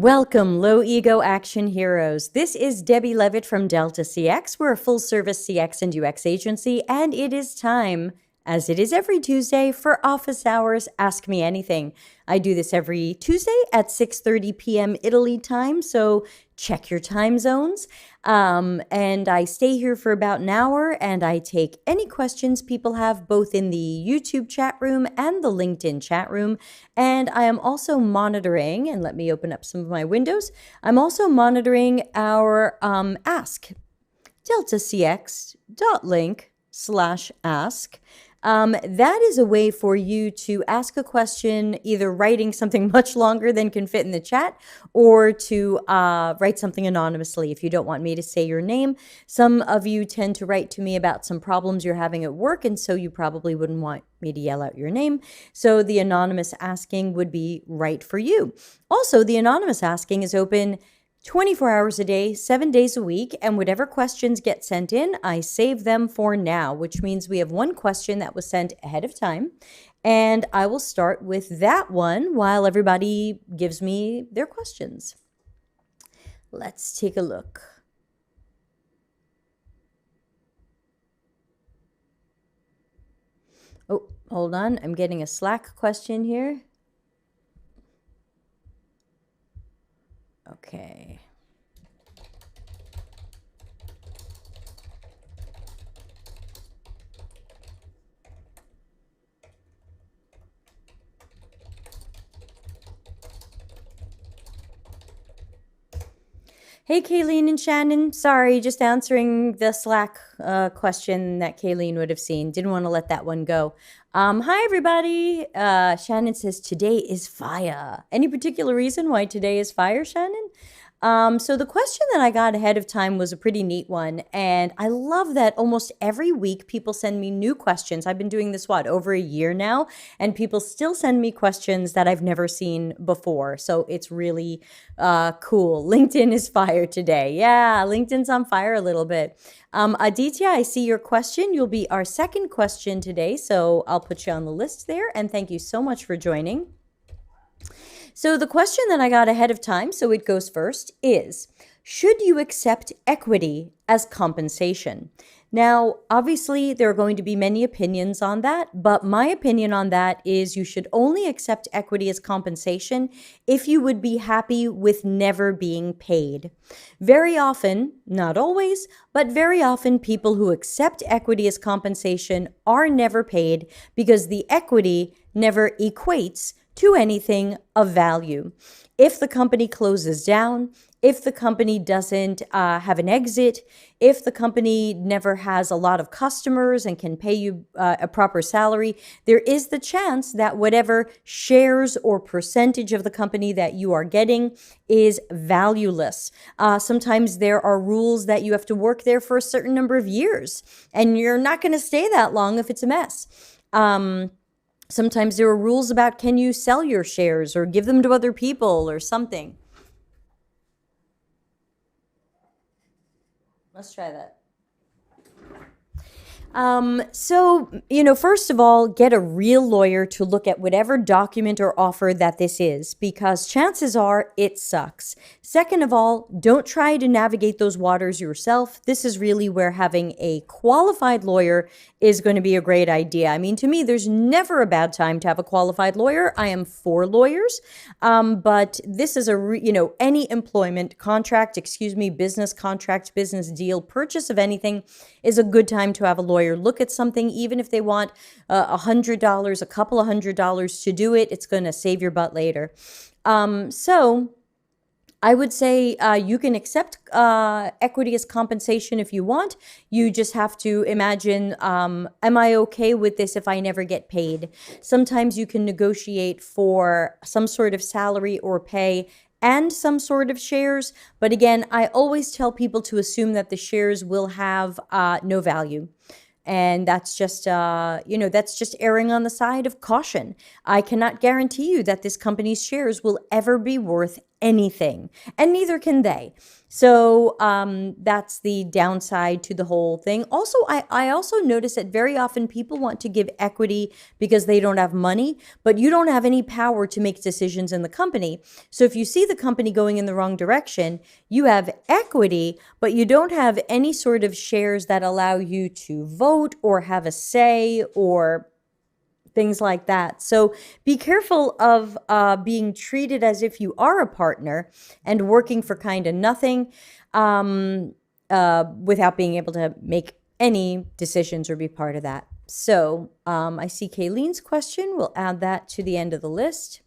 Welcome, low ego action heroes. This is Debbie Levitt from Delta CX. We're a full service CX and UX agency, and it is time, as it is every Tuesday, for Office Hours Ask Me Anything. I do this every Tuesday at 6:30 p.m. Italy time, so check your time zones. And I stay here for about an hour, and I take any questions people have both in the YouTube chat room and the LinkedIn chat room. And I am also monitoring, and let me open up some of my windows. I'm also monitoring our Ask, deltacx.link/ask. That is a way for you to ask a question, either writing something much longer than can fit in the chat, or to write something anonymously if you don't want me to say your name. Some of you tend to write to me about some problems you're having at work, and so you probably wouldn't want me to yell out your name. So the anonymous asking would be right for you. Also, the anonymous asking is open 24 hours a day, 7 days a week, and whatever questions get sent in, I save them for now, which means we have one question that was sent ahead of time, and I will start with that one while everybody gives me their questions. Let's take a look. Oh, hold on. I'm getting a Slack question here. Okay. Hey, Kayleen and Shannon. Sorry, just answering the Slack question that Kayleen would have seen. Didn't want to let that one go. Hi, everybody. Shannon says today is fire. Any particular reason why today is fire, Shannon? So the question that I got ahead of time was a pretty neat one. And I love that almost every week people send me new questions. I've been doing this, over a year now? And people still send me questions that I've never seen before. So it's really cool. LinkedIn is fire today. Yeah, LinkedIn's on fire a little bit. Aditya, I see your question. You'll be our second question today. So I'll put you on the list there. And thank you so much for joining. So the question that I got ahead of time, so it goes first, is, should you accept equity as compensation? Now, obviously, there are going to be many opinions on that, but my opinion on that is you should only accept equity as compensation if you would be happy with never being paid. Very often, not always, but very often people who accept equity as compensation are never paid because the equity never equates to anything of value. If the company closes down, if the company doesn't have an exit, if the company never has a lot of customers and can pay you a proper salary, there is the chance that whatever shares or percentage of the company that you are getting is valueless. Sometimes there are rules that you have to work there for a certain number of years, and you're not going to stay that long if it's a mess. Sometimes there are rules about can you sell your shares or give them to other people or something. Let's try that. First of all, get a real lawyer to look at whatever document or offer that this is, because chances are it sucks. Second of all, don't try to navigate those waters yourself. This is really where having a qualified lawyer is going to be a great idea. I mean, to me, there's never a bad time to have a qualified lawyer. I am for lawyers, but this is any employment contract, business contract, business deal, purchase of anything is a good time to have a lawyer look at something, even if they want $100, a couple of $100 to do it. It's going to save your butt later. So I would say you can accept equity as compensation if you want. You just have to imagine, am I okay with this if I never get paid? Sometimes you can negotiate for some sort of salary or pay and some sort of shares. But again, I always tell people to assume that the shares will have no value. And that's just, that's just erring on the side of caution. I cannot guarantee you that this company's shares will ever be worth anything, and neither can they. So that's the downside to the whole thing. Also, I also notice that very often people want to give equity because they don't have money, but you don't have any power to make decisions in the company. So if you see the company going in the wrong direction, you have equity, but you don't have any sort of shares that allow you to vote or have a say or things like that. So be careful of being treated as if you are a partner and working for kind of nothing without being able to make any decisions or be part of that. So I see Kayleen's question. We'll add that to the end of the list.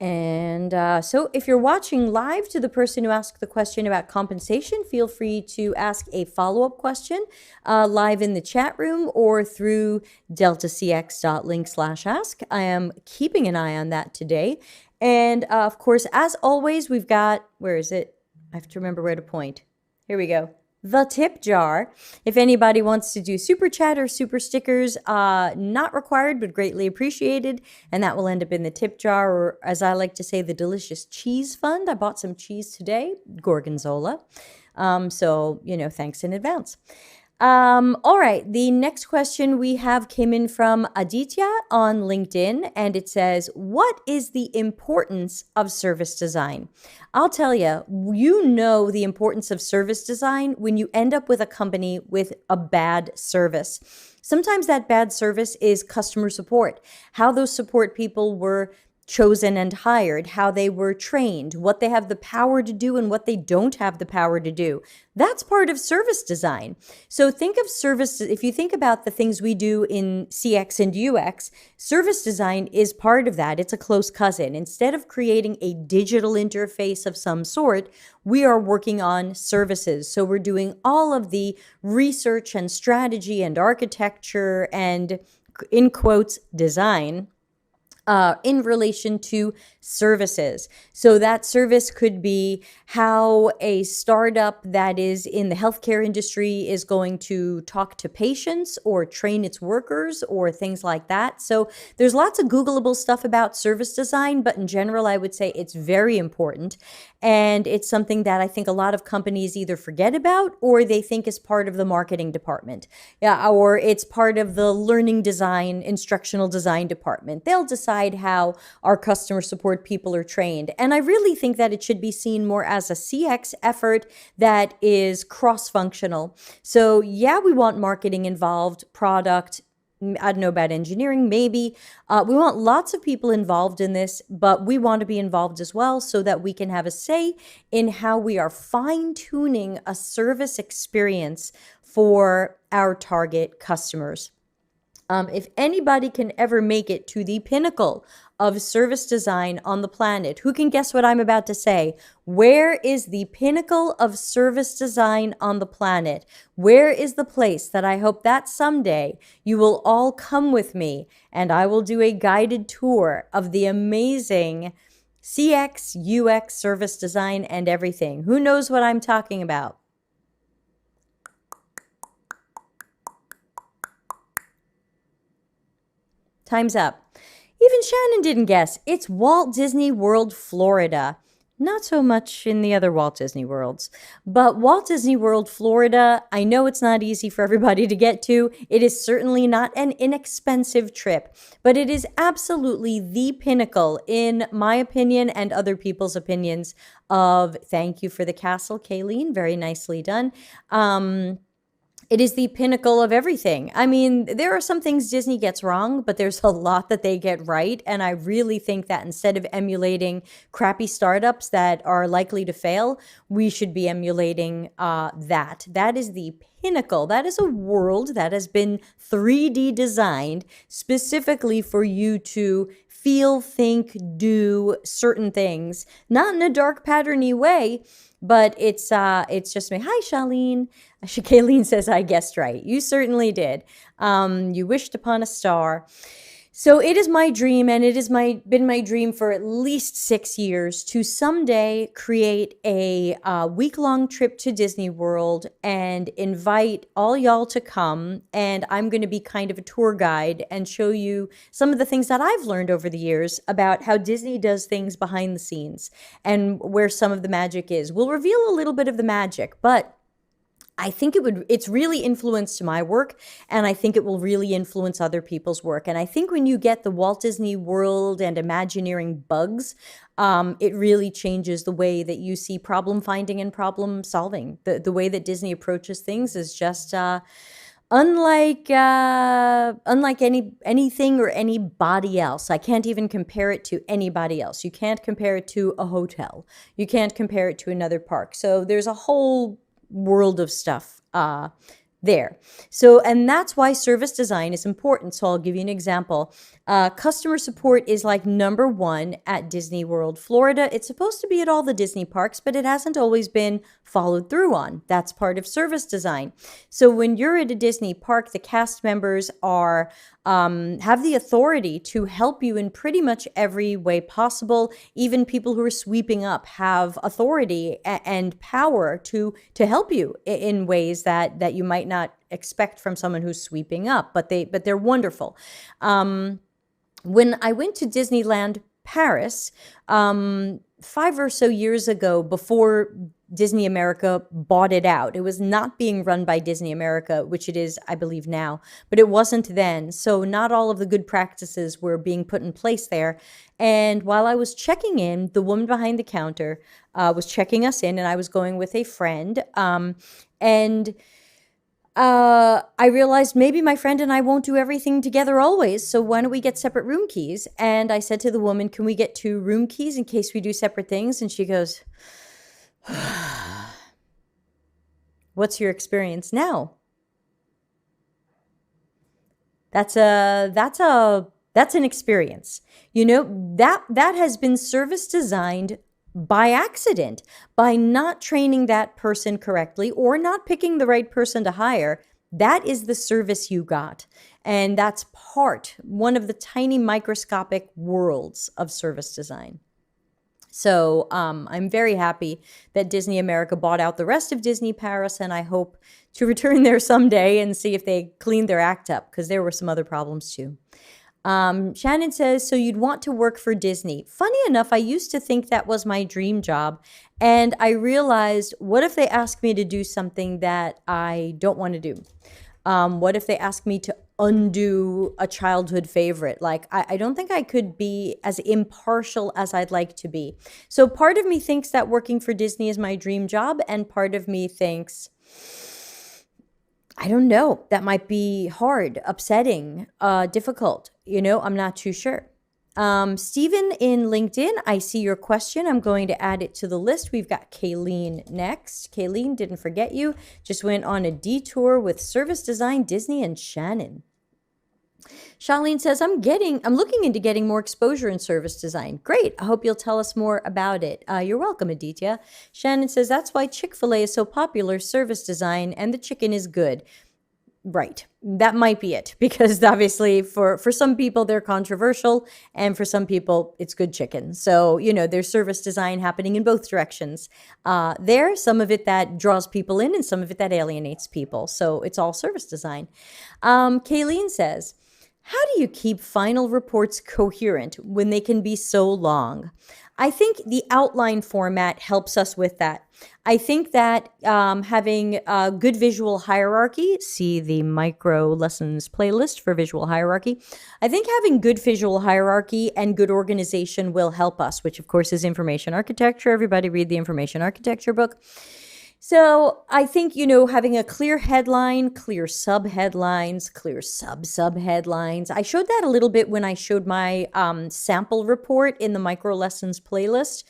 And so if you're watching live, to the person who asked the question about compensation, feel free to ask a follow-up question live in the chat room or through deltacx.link/ask. I am keeping an eye on that today. And of course, as always, we've got, where is it? I have to remember where to point. Here we go. The tip jar. If anybody wants to do super chat or super stickers, not required, but greatly appreciated. And that will end up in the tip jar, or as I like to say, the delicious cheese fund. I bought some cheese today, gorgonzola. So, thanks in advance. All right. The next question we have came in from Aditya on LinkedIn, and it says, what is the importance of service design? I'll tell you, the importance of service design when you end up with a company with a bad service. Sometimes that bad service is customer support, how those support people were chosen and hired, how they were trained, what they have the power to do and what they don't have the power to do. That's part of service design. So think of service, if you think about the things we do in CX and UX, service design is part of that. It's a close cousin. Instead of creating a digital interface of some sort, we are working on services. So we're doing all of the research and strategy and architecture and, in quotes, design in relation to services. So that service could be how a startup that is in the healthcare industry is going to talk to patients or train its workers or things like that. So there's lots of Googleable stuff about service design, but in general, I would say it's very important. And it's something that I think a lot of companies either forget about or they think is part of the marketing department. Yeah, or it's part of the learning design, instructional design department. They'll decide how our customer support people are trained. And I really think that it should be seen more as a CX effort that is cross-functional. So yeah, we want marketing involved, product, I don't know about engineering, maybe. We want lots of people involved in this, but we want to be involved as well so that we can have a say in how we are fine-tuning a service experience for our target customers. If anybody can ever make it to the pinnacle of service design on the planet, who can guess what I'm about to say? Where is the pinnacle of service design on the planet? Where is the place that I hope that someday you will all come with me and I will do a guided tour of the amazing CX, UX, service design, and everything? Who knows what I'm talking about? Time's up. Even Shannon didn't guess. It's Walt Disney World, Florida. Not so much in the other Walt Disney Worlds. But Walt Disney World, Florida, I know it's not easy for everybody to get to. It is certainly not an inexpensive trip, but it is absolutely the pinnacle, in my opinion and other people's opinions, of, thank you for the castle, Kayleen, very nicely done. It is the pinnacle of everything. I mean, there are some things Disney gets wrong, but there's a lot that they get right. And I really think that instead of emulating crappy startups that are likely to fail, we should be emulating that. That is the pinnacle. That is a world that has been 3D designed specifically for you to feel, think, do certain things, not in a dark patterny way, but it's just me. Hi, Charlene. Kayleen says I guessed right. You certainly did. You wished upon a star. So it is my dream, and it has been my dream for at least 6 years to someday create a week-long trip to Disney World and invite all y'all to come. And I'm going to be kind of a tour guide and show you some of the things that I've learned over the years about how Disney does things behind the scenes and where some of the magic is. We'll reveal a little bit of the magic, but I think it's really influenced my work, and I think it will really influence other people's work. And I think when you get the Walt Disney World and Imagineering bugs, it really changes the way that you see problem finding and problem solving. The way that Disney approaches things is just unlike anything or anybody else. I can't even compare it to anybody else. You can't compare it to a hotel. You can't compare it to another park. So there's a whole world of stuff there. So, and that's why service design is important. So I'll give you an example. Customer support is like #1 at Disney World, Florida. It's supposed to be at all the Disney parks, but it hasn't always been followed through on. That's part of service design. So when you're at a Disney park, the cast members are have the authority to help you in pretty much every way possible. Even people who are sweeping up have authority and power to help you in ways that you might not expect from someone who's sweeping up, but they're wonderful. When I went to Disneyland Paris 5 or so years ago, before Disney America bought it out. It was not being run by Disney America, which it is, I believe, now, but it wasn't then. So not all of the good practices were being put in place there. And while I was checking in, the woman behind the counter was checking us in, and I was going with a friend. I realized maybe my friend and I won't do everything together always, so why don't we get separate room keys? And I said to the woman, can we get 2 room keys in case we do separate things? And she goes, what's your experience now? That's an experience. You know, that has been service designed by accident, by not training that person correctly or not picking the right person to hire. That is the service you got. And that's one of the tiny microscopic worlds of service design. So I'm very happy that Disney America bought out the rest of Disney Paris, and I hope to return there someday and see if they cleaned their act up, because there were some other problems too. Shannon says, so you'd want to work for Disney. Funny enough, I used to think that was my dream job, and I realized, what if they ask me to do something that I don't want to do? What if they ask me to undo a childhood favorite? Like, I don't think I could be as impartial as I'd like to be. So part of me thinks that working for Disney is my dream job, and part of me thinks, I don't know, that might be hard, upsetting, difficult. You know, I'm not too sure. Stephen in LinkedIn, I see your question. I'm going to add it to the list. We've got Kayleen next. Kayleen, didn't forget you. Just went on a detour with Service Design, Disney, and Shannon. Charlene says, I'm looking into getting more exposure in service design. Great. I hope you'll tell us more about it. You're welcome, Aditya. Shannon says, that's why Chick-fil-A is so popular, service design, and the chicken is good. Right. That might be it, because obviously for some people they're controversial, and for some people it's good chicken. So, you know, there's service design happening in both directions. Some of it that draws people in and some of it that alienates people. So it's all service design. Kayleen says, how do you keep final reports coherent when they can be so long? I think the outline format helps us with that. I think that having a good visual hierarchy, see the micro lessons playlist for visual hierarchy. I think having good visual hierarchy and good organization will help us, which of course is information architecture. Everybody read the information architecture book. So I think, you know, having a clear headline, clear subheadlines, clear sub-subheadlines. I showed that a little bit when I showed my sample report in the micro lessons playlist.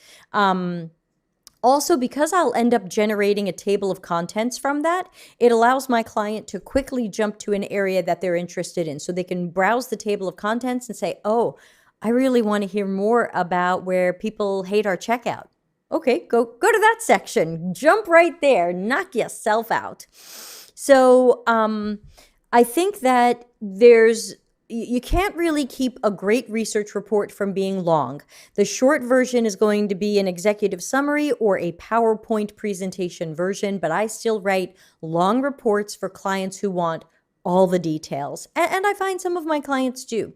Also, because I'll end up generating a table of contents from that, it allows my client to quickly jump to an area that they're interested in. So they can browse the table of contents and say, oh, I really want to hear more about where people hate our checkout. Okay, go to that section. Jump right there. Knock yourself out. So I think that there's you can't really keep a great research report from being long. The short version is going to be an executive summary or a PowerPoint presentation version, but I still write long reports for clients who want all the details. And I find some of my clients do.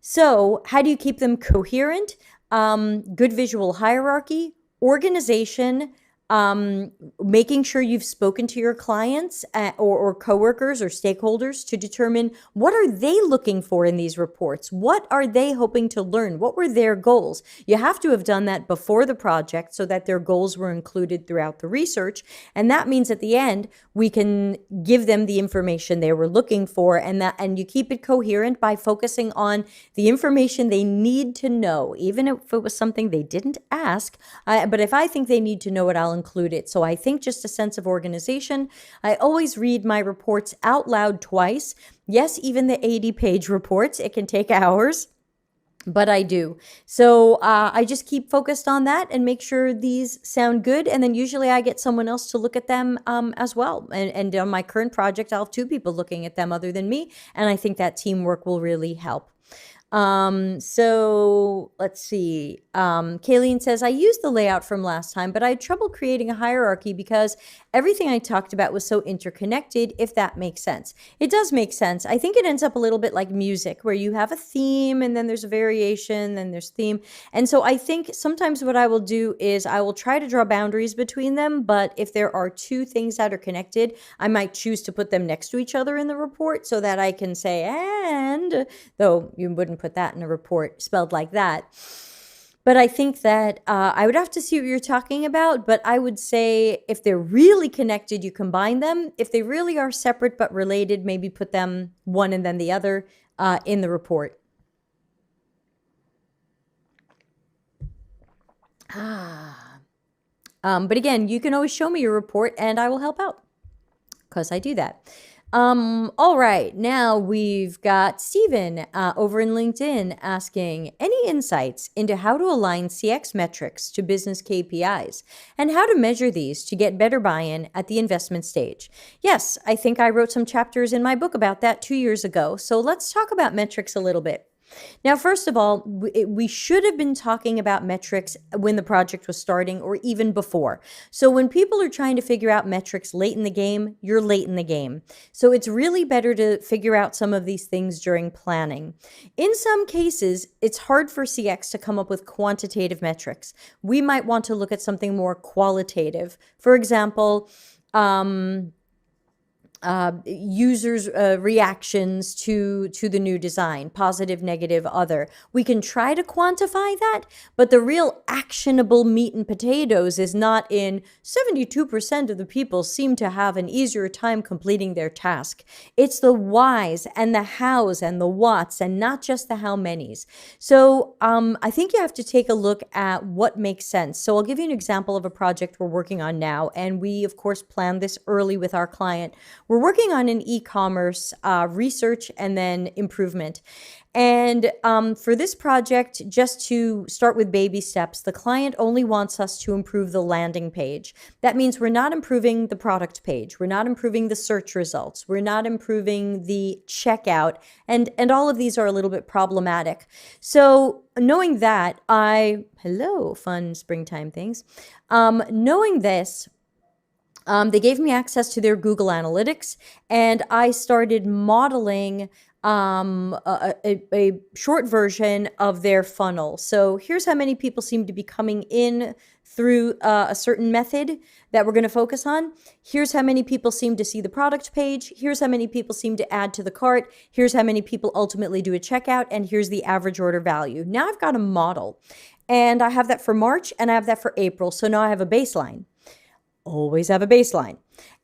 So how do you keep them coherent? Good visual hierarchy, organization, making sure you've spoken to your clients or coworkers or stakeholders to determine what are they looking for in these reports? What are they hoping to learn? What were their goals? You have to have done that before the project so that their goals were included throughout the research. And that means at the end, we can give them the information they were looking for, and you keep it coherent by focusing on the information they need to know, even if it was something they didn't ask. But if I think they need to know it, I'll include it. So I think just a sense of organization. I always read my reports out loud twice. Yes, even the 80-page reports, it can take hours, but I do. So I just keep focused on that and make sure these sound good. And then usually I get someone else to look at them as well. And on my current project, I'll have 2 people looking at them other than me. And I think that teamwork will really help. So let's see. Kayleen says, I used the layout from last time, but I had trouble creating a hierarchy because everything I talked about was so interconnected, if that makes sense. It does make sense. I think it ends up a little bit like music, where you have a theme and then there's a variation, then there's theme. And so I think sometimes what I will do is I will try to draw boundaries between them, but if there are 2 things that are connected, I might choose to put them next to each other in the report so that I can say, and, though you wouldn't put that in a report spelled like that. But I think that I would have to see what you're talking about, but I would say if they're really connected, you combine them. If they really are separate but related, maybe put them one and then the other in the report. But again, you can always show me your report and I will help out because I do that. All right, now we've got Stephen over in LinkedIn asking, any insights into how to align CX metrics to business KPIs and how to measure these to get better buy-in at the investment stage? Yes, I think I wrote some chapters in my book about that 2 years ago. So let's talk about metrics a little bit. Now, first of all, we should have been talking about metrics when the project was starting or even before. So when people are trying to figure out metrics late in the game, you're late in the game. So it's really better to figure out some of these things during planning. In some cases, it's hard for CX to come up with quantitative metrics. We might want to look at something more qualitative. For example, users' reactions to the new design, positive, negative, other. We can try to quantify that, but the real actionable meat and potatoes is not in 72% of the people seem to have an easier time completing their task. It's the whys and the hows and the whats and not just the how manys. So I think you have to take a look at what makes sense. So I'll give you an example of a project we're working on now, and we of course planned this early with our client. We're working on an e-commerce research and then improvement. And for this project, just to start with baby steps, the client only wants us to improve the landing page. That means we're not improving the product page. We're not improving the search results. We're not improving the checkout. And all of these are a little bit problematic. So knowing that, hello, fun springtime things. Knowing this, they gave me access to their Google Analytics, and I started modeling a short version of their funnel. So here's how many people seem to be coming in through a certain method that we're going to focus on. Here's how many people seem to see the product page. Here's how many people seem to add to the cart. Here's how many people ultimately do a checkout. And here's the average order value. Now I've got a model, and I have that for March and I have that for April. So now I have a baseline. Always have a baseline.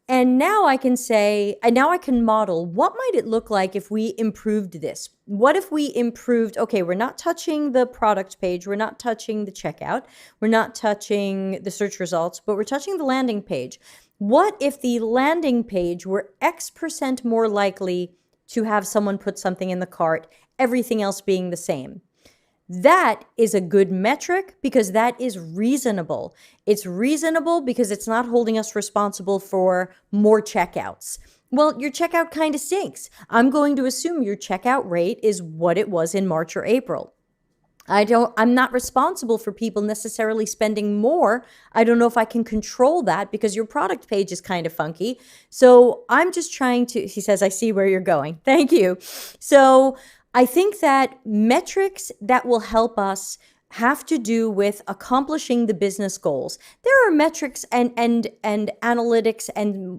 And now I can say, and now I can model, what might it look like if we improved this? What if we improved, okay, we're not touching the product page, we're not touching the checkout, we're not touching the search results, but we're touching the landing page. What if the landing page were X% more likely to have someone put something in the cart, everything else being the same? That is a good metric because that is reasonable. It's reasonable because it's not holding us responsible for more checkouts. Well, your checkout kind of stinks. I'm going to assume your checkout rate is what it was in March or April. I'm not responsible for people necessarily spending more. I don't know if I can control that because your product page is kind of funky. So I'm just trying to, he says, I see where you're going. Thank you. So I think that metrics that will help us have to do with accomplishing the business goals. There are metrics and analytics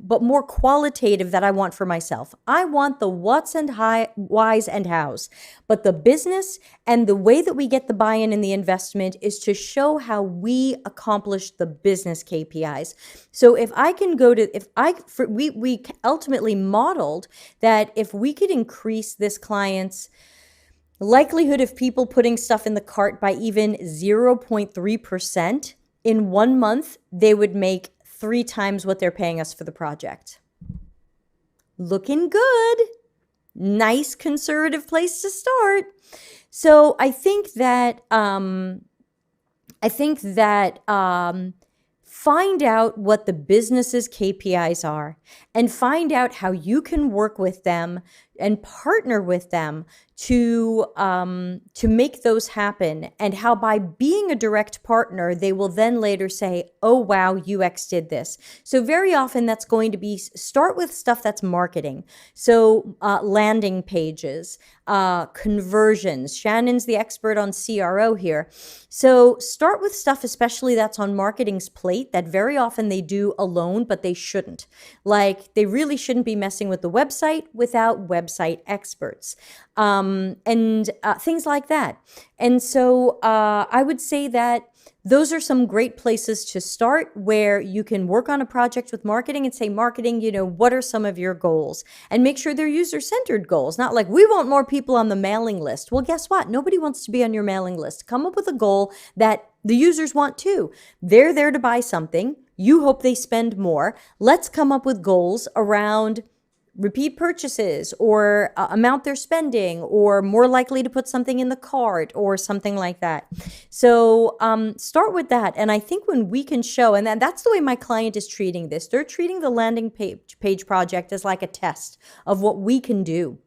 but more qualitative that I want for myself. I want the what's and whys and hows. But the business and the way that we get the buy-in and the investment is to show how we accomplish the business KPIs. So if I can go to we ultimately modeled that if we could increase this client's likelihood of people putting stuff in the cart by even 0.3% in 1 month, they would make 3 times what they're paying us for the project. Looking good. Nice conservative place to start. So I think that find out what the business's KPIs are and find out how you can work with them and partner with them to make those happen, and how by being a direct partner, they will then later say, oh, wow, UX did this. So very often that's going to be, start with stuff that's marketing. So landing pages, conversions. Shannon's the expert on CRO here. So start with stuff, especially that's on marketing's plate, that very often they do alone, but they shouldn't. Like, they really shouldn't be messing with the website without website experts. And things like that. And so I would say that those are some great places to start, where you can work on a project with marketing and say, marketing, what are some of your goals? And make sure they're user-centered goals, not like, we want more people on the mailing list. Well, guess what? Nobody wants to be on your mailing list. Come up with a goal that the users want too. They're there to buy something. You hope they spend more. Let's come up with goals around repeat purchases, or amount they're spending, or more likely to put something in the cart, or something like that. So start with that. And I think when we can show, and that's the way my client is treating this, they're treating the landing page project as like a test of what we can do.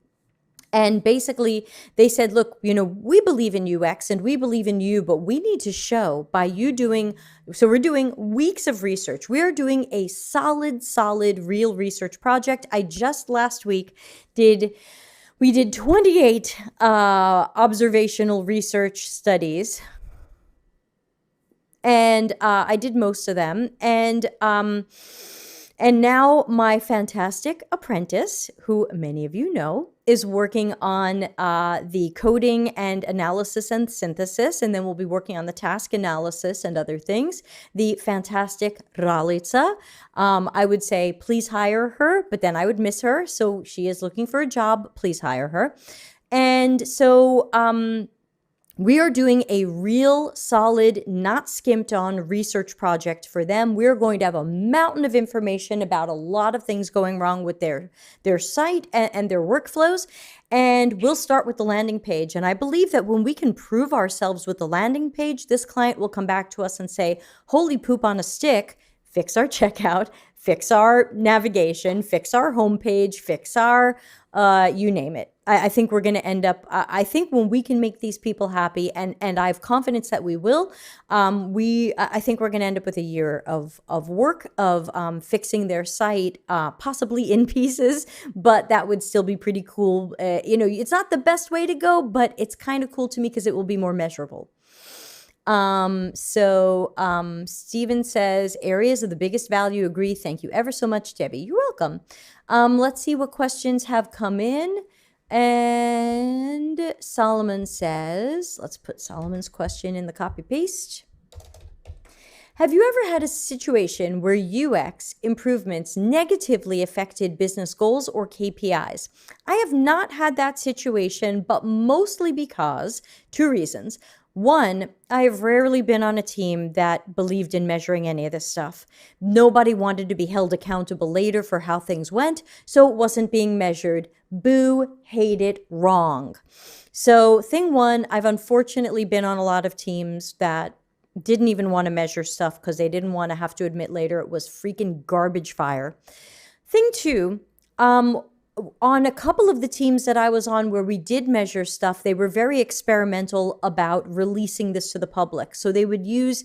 And basically, they said, look, we believe in UX and we believe in you, but we need to show by you doing, so we're doing weeks of research. We are doing a solid, real research project. I just last week we did 28 observational research studies. And I did most of them. And now my fantastic apprentice, who many of you know, is working on the coding and analysis and synthesis, and then we'll be working on the task analysis and other things. The fantastic Ralitza. I would say, please hire her, but then I would miss her. So she is looking for a job. Please hire her. And so we are doing a real solid, not skimped on research project for them. We're going to have a mountain of information about a lot of things going wrong with their site and their workflows. And we'll start with the landing page. And I believe that when we can prove ourselves with the landing page, this client will come back to us and say, holy poop on a stick, fix our checkout, fix our navigation, fix our homepage, fix our, you name it. I think we're going to end up, I think when we can make these people happy, and I have confidence that we will, I think we're going to end up with a year of work of fixing their site, possibly in pieces, but that would still be pretty cool. It's not the best way to go, but it's kind of cool to me because it will be more measurable. Steven says, areas of the biggest value, agree. Thank you ever so much, Debbie. You're welcome. Let's see what questions have come in. And Solomon says, let's put Solomon's question in the copy paste. Have you ever had a situation where UX improvements negatively affected business goals or KPIs? I have not had that situation, but mostly because 2 reasons. 1, I have rarely been on a team that believed in measuring any of this stuff. Nobody wanted to be held accountable later for how things went, so it wasn't being measured. Boo, hate it, wrong. So thing 1, I've unfortunately been on a lot of teams that didn't even want to measure stuff because they didn't want to have to admit later it was freaking garbage fire. Thing 2, On a couple of the teams that I was on where we did measure stuff, they were very experimental about releasing this to the public. So they would use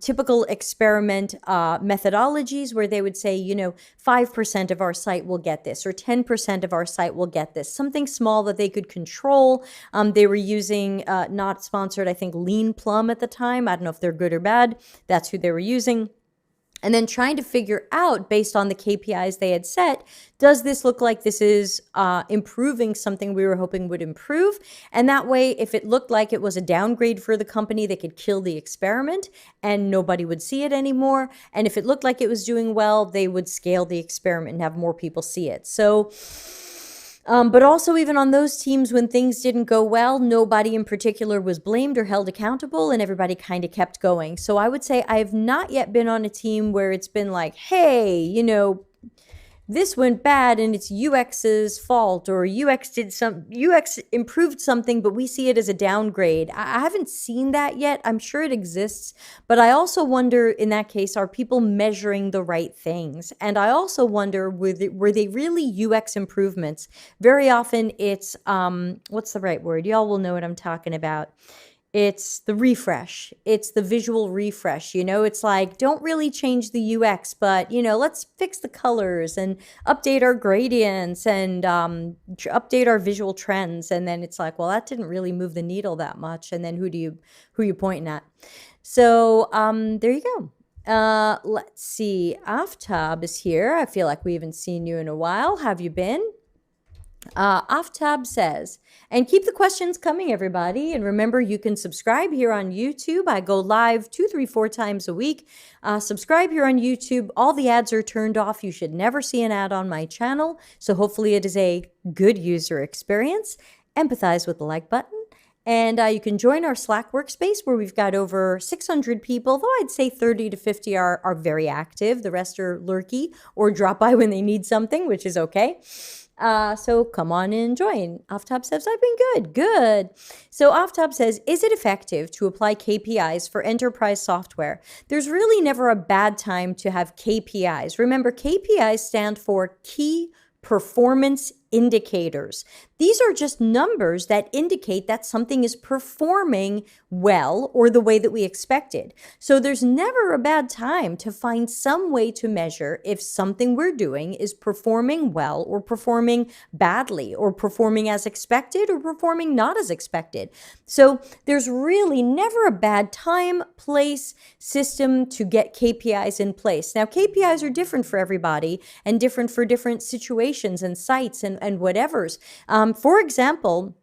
typical experiment methodologies where they would say, 5% of our site will get this, or 10% of our site will get this, something small that they could control. They were using, not sponsored, I think Lean Plum at the time. I don't know if they're good or bad. That's who they were using. And then trying to figure out, based on the KPIs they had set, does this look like this is improving something we were hoping would improve? And that way, if it looked like it was a downgrade for the company, they could kill the experiment and nobody would see it anymore. And if it looked like it was doing well, they would scale the experiment and have more people see it. So, but also even on those teams when things didn't go well, nobody in particular was blamed or held accountable and everybody kind of kept going. So I would say I have not yet been on a team where it's been like, hey, this went bad and it's UX's fault, or UX improved something, but we see it as a downgrade. I haven't seen that yet. I'm sure it exists, but I also wonder in that case, are people measuring the right things? And I also wonder, were they really UX improvements? Very often it's, what's the right word? Y'all will know what I'm talking about. It's the refresh. It's the visual refresh. It's like, don't really change the UX, but, let's fix the colors and update our gradients and update our visual trends. And then it's like, well, that didn't really move the needle that much. And then who you pointing at? So there you go. Let's see. Aftab is here. I feel like we haven't seen you in a while. Have you been? Aftab says, and keep the questions coming, everybody. And remember, you can subscribe here on YouTube. I go live 2, 3, 4 times a week. Subscribe here on YouTube. All the ads are turned off. You should never see an ad on my channel. So hopefully it is a good user experience. Empathize with the like button. And you can join our Slack workspace where we've got over 600 people, though I'd say 30 to 50 are very active. The rest are lurky or drop by when they need something, which is okay. So come on and join. Aftab says, I've been good. So Aftab says, is it effective to apply KPIs for enterprise software? There's really never a bad time to have KPIs. Remember, KPIs stand for key performance indicators. These are just numbers that indicate that something is performing well or the way that we expected. So there's never a bad time to find some way to measure if something we're doing is performing well or performing badly or performing as expected or performing not as expected. So there's really never a bad time, place, system to get KPIs in place. Now, KPIs are different for everybody and different for different situations and sites and whatevers. For example,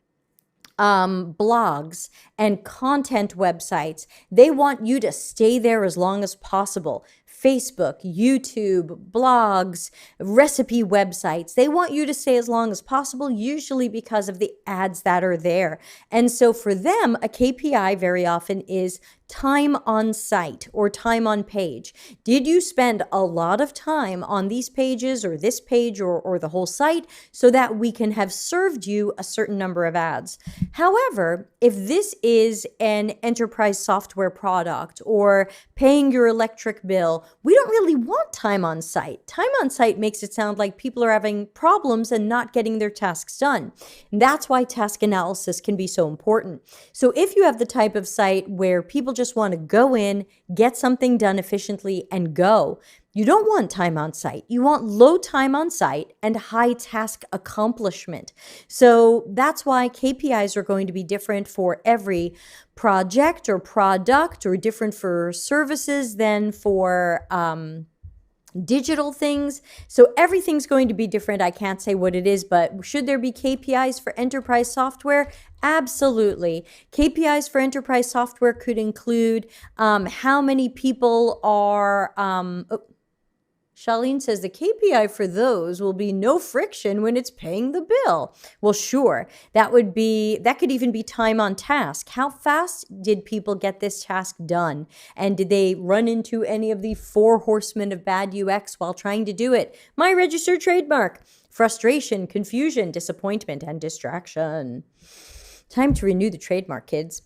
blogs and content websites, they want you to stay there as long as possible. Facebook, YouTube, blogs, recipe websites, they want you to stay as long as possible, usually because of the ads that are there. And so for them, a KPI very often is time on site or time on page. Did you spend a lot of time on these pages or this page or the whole site so that we can have served you a certain number of ads? However, if this is an enterprise software product or paying your electric bill, we don't really want time on site. Time on site makes it sound like people are having problems and not getting their tasks done. And that's why task analysis can be so important. So if you have the type of site where people just want to go in, get something done efficiently and go, you don't want time on site. You want low time on site and high task accomplishment. So that's why KPIs are going to be different for every project or product, or different for services than for digital things. So everything's going to be different. I can't say what it is, but should there be KPIs for enterprise software? Absolutely. KPIs for enterprise software could include how many people are, Charlene says the KPI for those will be no friction when it's paying the bill. Well, sure, that could even be time on task. How fast did people get this task done? And did they run into any of the 4 horsemen of bad UX while trying to do it? My registered trademark: frustration, confusion, disappointment, and distraction. Time to renew the trademark, kids.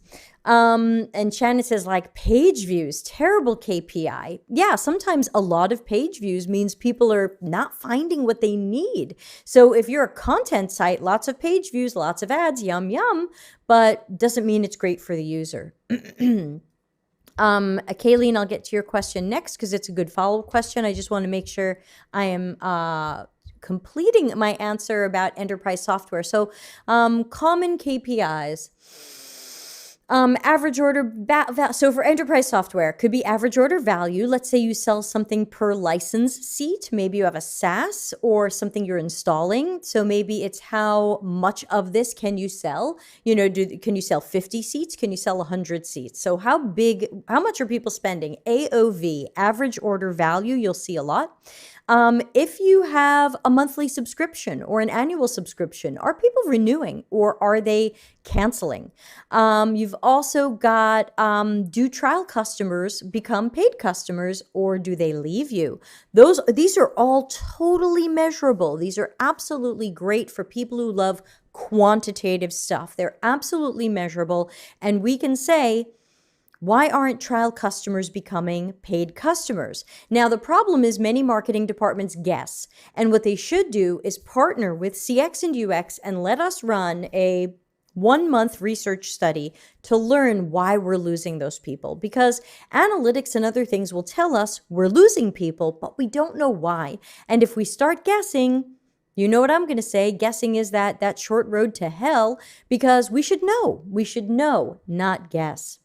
And Shannon says, like, page views, terrible KPI. Yeah, sometimes a lot of page views means people are not finding what they need. So if you're a content site, lots of page views, lots of ads, yum, yum, but doesn't mean it's great for the user. Kayleen, I'll get to your question next because it's a good follow-up question. I just want to make sure I am completing my answer about enterprise software. So common KPIs. Average order, so for enterprise software, could be average order value. Let's say you sell something per license seat. Maybe you have a SaaS or something you're installing. So maybe it's how much of this can you sell? You know, can you sell 50 seats? Can you sell 100 seats? So how much are people spending? AOV, average order value, you'll see a lot. If you have a monthly subscription or an annual subscription, are people renewing or are they canceling? You've also got, do trial customers become paid customers or do they leave you? These are all totally measurable. These are absolutely great for people who love quantitative stuff. They're absolutely measurable. And we can say, why aren't trial customers becoming paid customers? Now, the problem is many marketing departments guess. And what they should do is partner with CX and UX and let us run a 1-month research study to learn why we're losing those people. Because analytics and other things will tell us we're losing people, but we don't know why. And if we start guessing, you know what I'm going to say, guessing is that short road to hell, because we should know. We should know, not guess.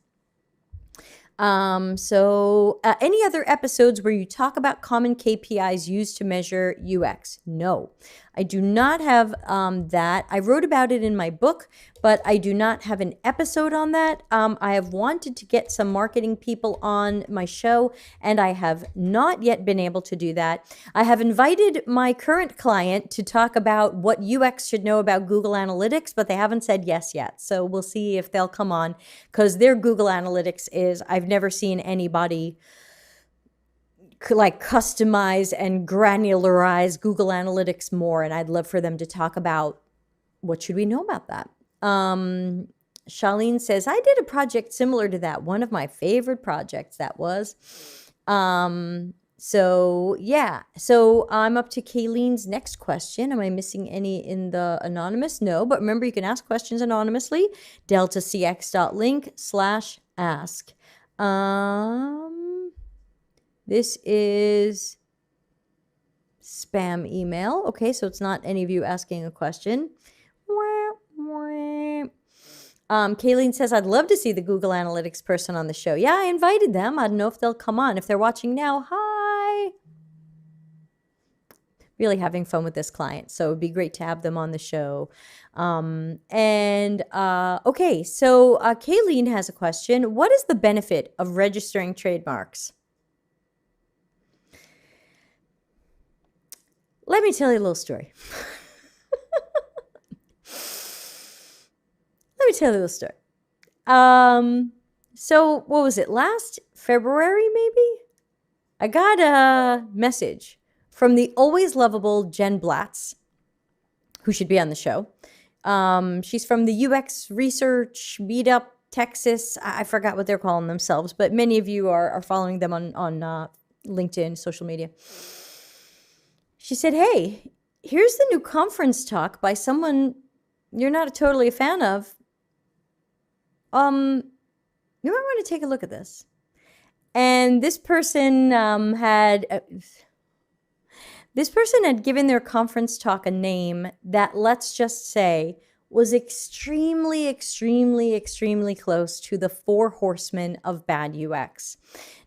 Any other episodes where you talk about common KPIs used to measure UX? No, I do not have that. I wrote about it in my book, but I do not have an episode on that. I have wanted to get some marketing people on my show, and I have not yet been able to do that. I have invited my current client to talk about what UX should know about Google Analytics, but they haven't said yes yet. So we'll see if they'll come on, because their Google Analytics is, I've never seen anybody like customize and granularize Google Analytics more. And I'd love for them to talk about what should we know about that. Charlene says, I did a project similar to that. One of my favorite projects that was. So yeah, so I'm up to Kayleen's next question. Am I missing any in the anonymous? No, but remember you can ask questions anonymously. deltacx.link/ask. This is spam email. Okay, so it's not any of you asking a question. Kayleen says, I'd love to see the Google Analytics person on the show. Yeah, I invited them. I don't know if they'll come on. If they're watching now, hi. Really having fun with this client. So it'd be great to have them on the show. Okay, so Kayleen has a question. What is the benefit of registering trademarks? Let me tell you a little story. Let me tell you a little story. So what was it? Last February, maybe? I got a message from the always lovable Jen Blatz, who should be on the show. She's from the UX Research Meetup, Texas. I forgot what they're calling themselves, but many of you are following them on LinkedIn, social media. She said, hey, here's the new conference talk by someone you're not totally a fan of. You might want to take a look at this. And this person had given their conference talk a name that, let's just say, was extremely, extremely, extremely close to the 4 horsemen of bad UX.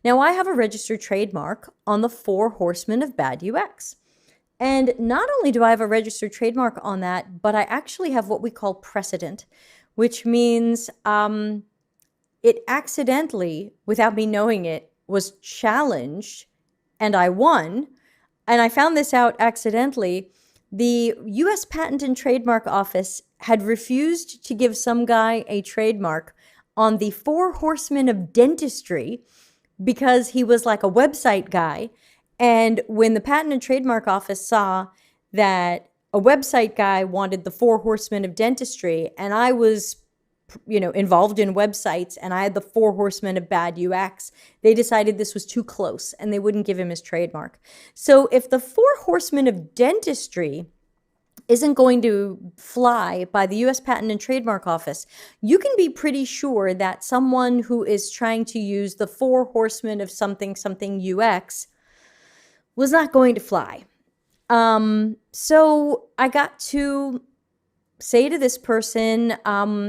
Now, I have a registered trademark on the 4 horsemen of bad UX. And not only do I have a registered trademark on that, but I actually have what we call precedent, which means it accidentally, without me knowing it, was challenged and I won. And I found this out accidentally. The U.S. Patent and Trademark Office had refused to give some guy a trademark on the 4 horsemen of dentistry because he was like a website guy. And when the Patent and Trademark Office saw that a website guy wanted the 4 horsemen of dentistry, and I was involved in websites, and I had the four horsemen of bad UX. They decided this was too close and they wouldn't give him his trademark. So if the four horsemen of dentistry isn't going to fly by the US Patent and Trademark Office, you can be pretty sure that someone who is trying to use the four horsemen of something UX was not going to fly. So I got to say to this person,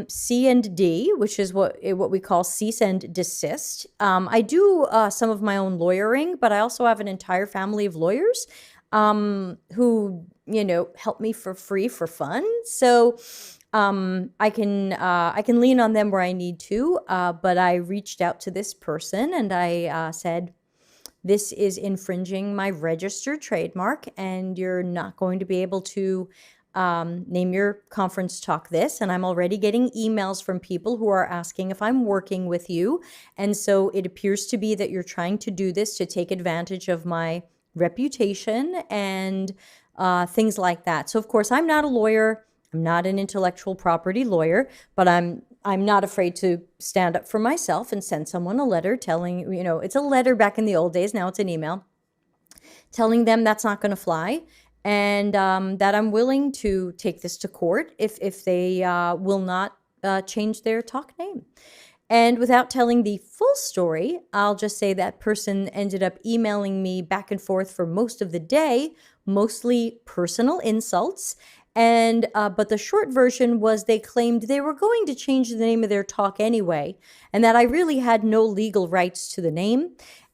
C and D, which is what we call cease and desist. I do some of my own lawyering, but I also have an entire family of lawyers who help me for free for fun. So I can lean on them where I need to. But I reached out to this person and I said, this is infringing my registered trademark, and you're not going to be able to name your conference talk this. And I'm already getting emails from people who are asking if I'm working with you. And so it appears to be that you're trying to do this to take advantage of my reputation and things like that. So of course, I'm not a lawyer. I'm not an intellectual property lawyer, but I'm not afraid to stand up for myself and send someone a letter telling, it's a letter back in the old days. Now it's an email telling them that's not going to fly, and that I'm willing to take this to court if they will not change their talk name. And without telling the full story, I'll just say that person ended up emailing me back and forth for most of the day, mostly personal insults. And but the short version was they claimed they were going to change the name of their talk anyway, and that I really had no legal rights to the name,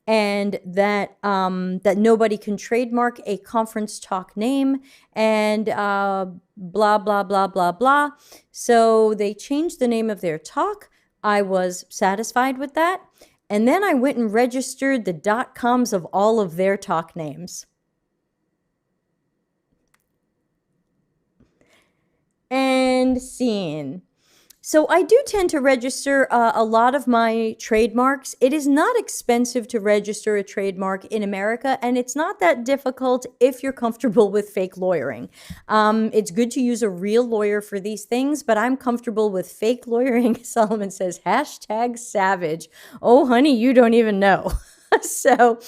and that that nobody can trademark a conference talk name, and blah, blah, blah, blah, blah. So they changed the name of their talk. I was satisfied with that. And then I went and registered the .coms of all of their talk names. And scene. So I do tend to register a lot of my trademarks. It is not expensive to register a trademark in America, and it's not that difficult if you're comfortable with fake lawyering. It's good to use a real lawyer for these things, but I'm comfortable with fake lawyering. Solomon says, #savage. Oh, honey, you don't even know. So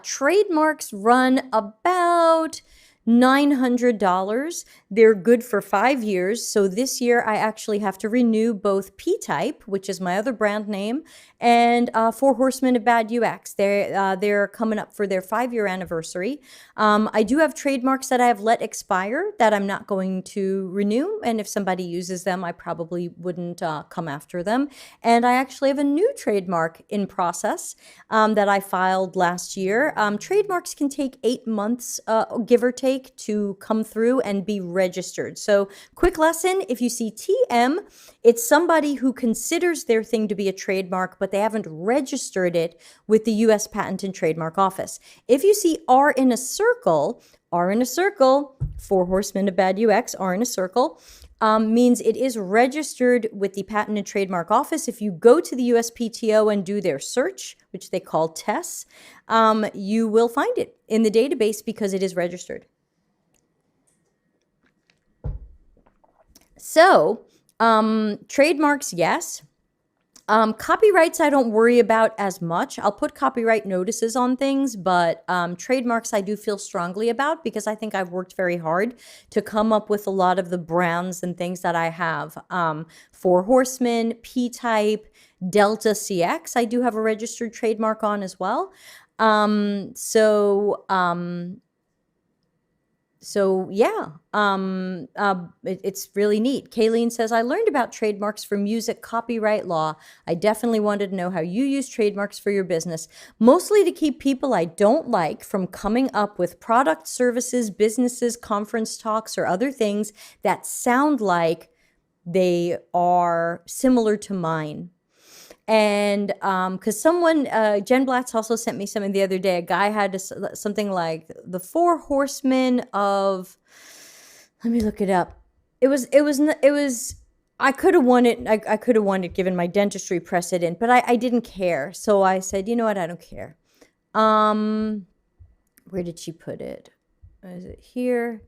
trademarks run about $900. They're good for 5 years. So this year I actually have to renew both P-Type, which is my other brand name, and Four Horsemen of Bad UX. They're coming up for their 5-year anniversary. I do have trademarks that I have let expire that I'm not going to renew. And if somebody uses them, I probably wouldn't come after them. And I actually have a new trademark in process that I filed last year. Trademarks can take 8 months, give or take, to come through and be registered. So quick lesson, if you see TM, it's somebody who considers their thing to be a trademark, but they haven't registered it with the US Patent and Trademark Office. If you see R in a circle, Four Horsemen of Bad UX, R in a circle, means it is registered with the Patent and Trademark Office. If you go to the USPTO and do their search, which they call TESS, you will find it in the database because it is registered. So, trademarks, yes. Copyrights, I don't worry about as much. I'll put copyright notices on things, but trademarks I do feel strongly about because I think I've worked very hard to come up with a lot of the brands and things that I have. Four Horsemen, P-Type, Delta CX, I do have a registered trademark on as well. So yeah, it's really neat. Kayleen says, I learned about trademarks for music copyright law. I definitely wanted to know how you use trademarks for your business, mostly to keep people I don't like from coming up with product, services, businesses, conference talks, or other things that sound like they are similar to mine. And because someone, Jen Blatz also sent me something the other day. A guy had something like the Four Horsemen of, let me look it up. I could have won it. I could have won it given my dentistry precedent, but I didn't care. So I said, you know what? I don't care. Where did she put it? Is it here?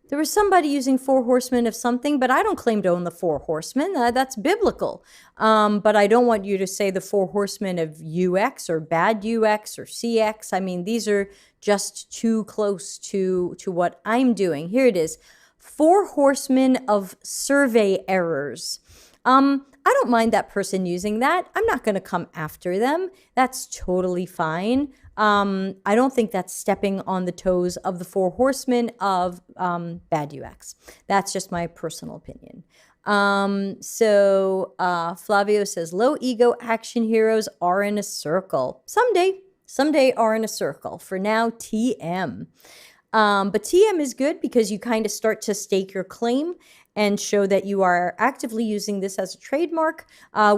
There was somebody using 4 horsemen of something, but I don't claim to own the 4 horsemen. That's biblical. But I don't want you to say the 4 horsemen of UX or bad UX or CX. I mean, these are just too close to what I'm doing. Here it is. 4 horsemen of survey errors. I don't mind that person using that. I'm not going to come after them. That's totally fine. I don't think that's stepping on the toes of the 4 horsemen of bad UX. That's just my personal opinion. Flavio says, low ego action heroes are in a circle. Someday are in a circle. For now, TM. But TM is good because you kind of start to stake your claim and show that you are actively using this as a trademark,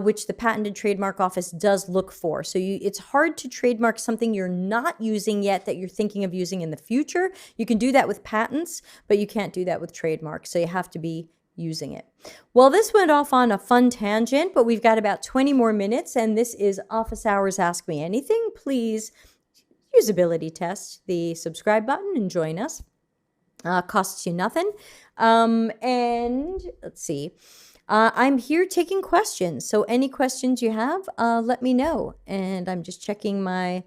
which the Patent and Trademark Office does look for. So it's hard to trademark something you're not using yet that you're thinking of using in the future. You can do that with patents, but you can't do that with trademarks. So you have to be using it. Well, this went off on a fun tangent, but we've got about 20 more minutes, and this is Office Hours Ask Me Anything. Please usability test the subscribe button and join us. Costs you nothing. And let's see. I'm here taking questions. So any questions you have, let me know. And I'm just checking my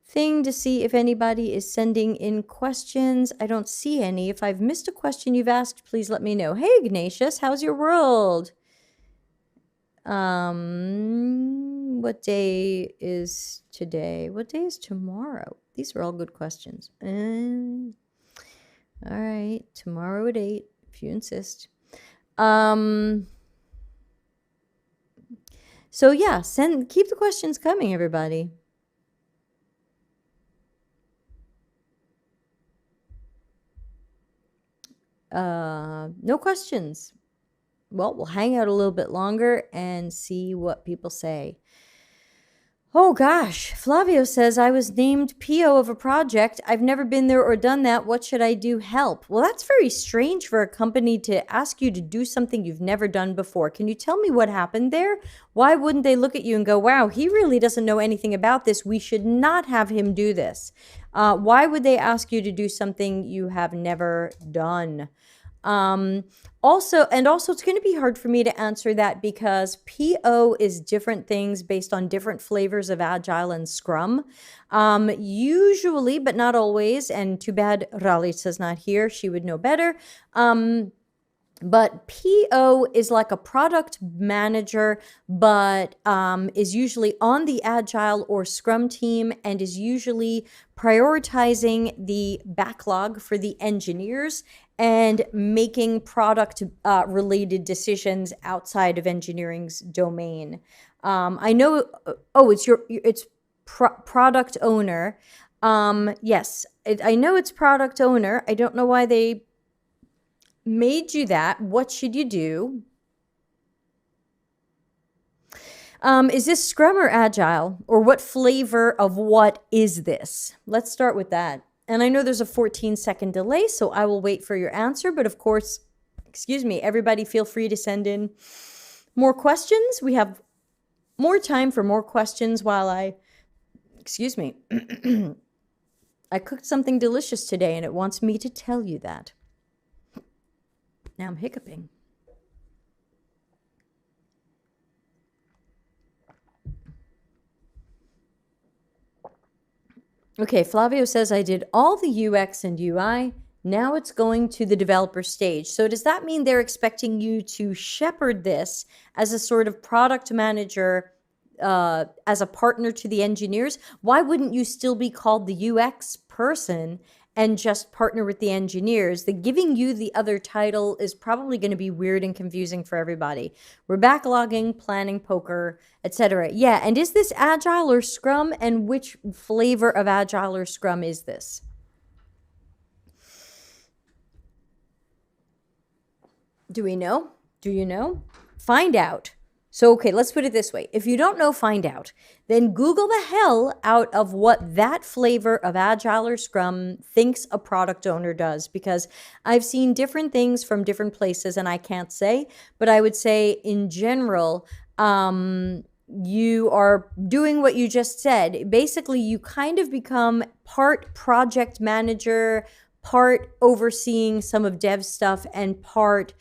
thing to see if anybody is sending in questions. I don't see any. If I've missed a question you've asked, please let me know. Hey, Ignatius, how's your world? What day is today? What day is tomorrow? These are all good questions. All right, tomorrow at 8, if you insist. So yeah, keep the questions coming, everybody. No questions. Well, we'll hang out a little bit longer and see what people say. Oh gosh, Flavio says, I was named PO of a project. I've never been there or done that. What should I do? Help. Well, that's very strange for a company to ask you to do something you've never done before. Can you tell me what happened there? Why wouldn't they look at you and go, wow, he really doesn't know anything about this. We should not have him do this. Why would they ask you to do something you have never done? Also, it's going to be hard for me to answer that because PO is different things based on different flavors of Agile and Scrum. Usually, but not always, and too bad Ralitza's not here. She would know better. But PO is like a product manager, but is usually on the Agile or Scrum team and is usually prioritizing the backlog for the engineers and making product related decisions outside of engineering's domain. I know, it's product owner. Yes, I know it's product owner. I don't know why they made you that. What should you do? Is this Scrum or Agile? Or what flavor of what is this? Let's start with that. And I know there's a 14-second delay, so I will wait for your answer. But of course, everybody feel free to send in more questions. We have more time for more questions while I cooked something delicious today and it wants me to tell you that. Now I'm hiccuping. Okay, Flavio says, I did all the UX and UI. Now it's going to the developer stage. So does that mean they're expecting you to shepherd this as a sort of product manager, as a partner to the engineers? Why wouldn't you still be called the UX person and just partner with the engineers? The giving you the other title is probably going to be weird and confusing for everybody. We're backlogging, planning poker, etc. Yeah, and is this Agile or Scrum? And which flavor of Agile or Scrum is this? Do we know? Do you know? Find out. So, okay, let's put it this way. If you don't know, find out. Then Google the hell out of what that flavor of Agile or Scrum thinks a product owner does, because I've seen different things from different places and I can't say, but I would say in general, you are doing what you just said. Basically, you kind of become part project manager, part overseeing some of dev stuff, and part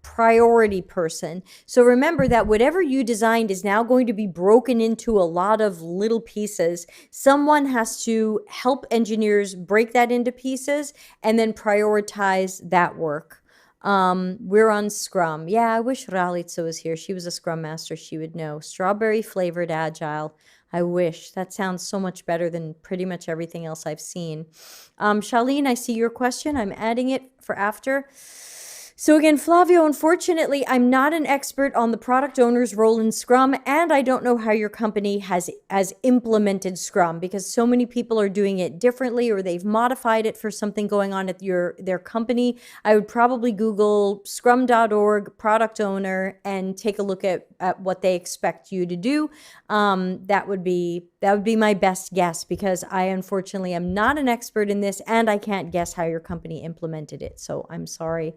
priority person. So remember that whatever you designed is now going to be broken into a lot of little pieces. Someone has to help engineers break that into pieces and then prioritize that work. We're on Scrum. Yeah, I wish Ralitza was here. She was a Scrum master. She would know. Strawberry flavored agile. I wish. That sounds so much better than pretty much everything else I've seen. Charlene, I see your question. I'm adding it for after. So again, Flavio, unfortunately, I'm not an expert on the product owner's role in Scrum, and I don't know how your company has implemented Scrum, because so many people are doing it differently, or they've modified it for something going on at their company. I would probably Google scrum.org product owner and take a look at what they expect you to do. That would be my best guess, because I unfortunately am not an expert in this, and I can't guess how your company implemented it. So I'm sorry.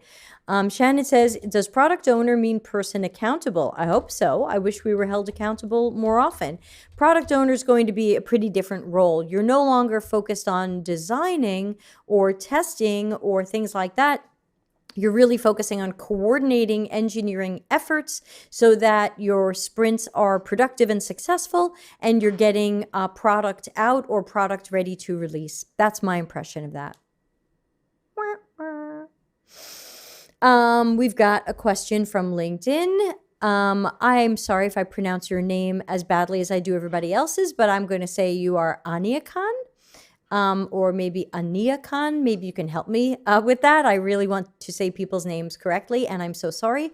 Shannon says, does product owner mean person accountable? I hope so. I wish we were held accountable more often. Product owner is going to be a pretty different role. You're no longer focused on designing or testing or things like that. You're really focusing on coordinating engineering efforts so that your sprints are productive and successful, and you're getting a product out or product ready to release. That's my impression of that. We've got a question from LinkedIn. I'm sorry if I pronounce your name as badly as I do everybody else's, but I'm going to say you are Ania Khan. Or maybe Ania Khan. Maybe you can help me with that. I really want to say people's names correctly, and I'm so sorry.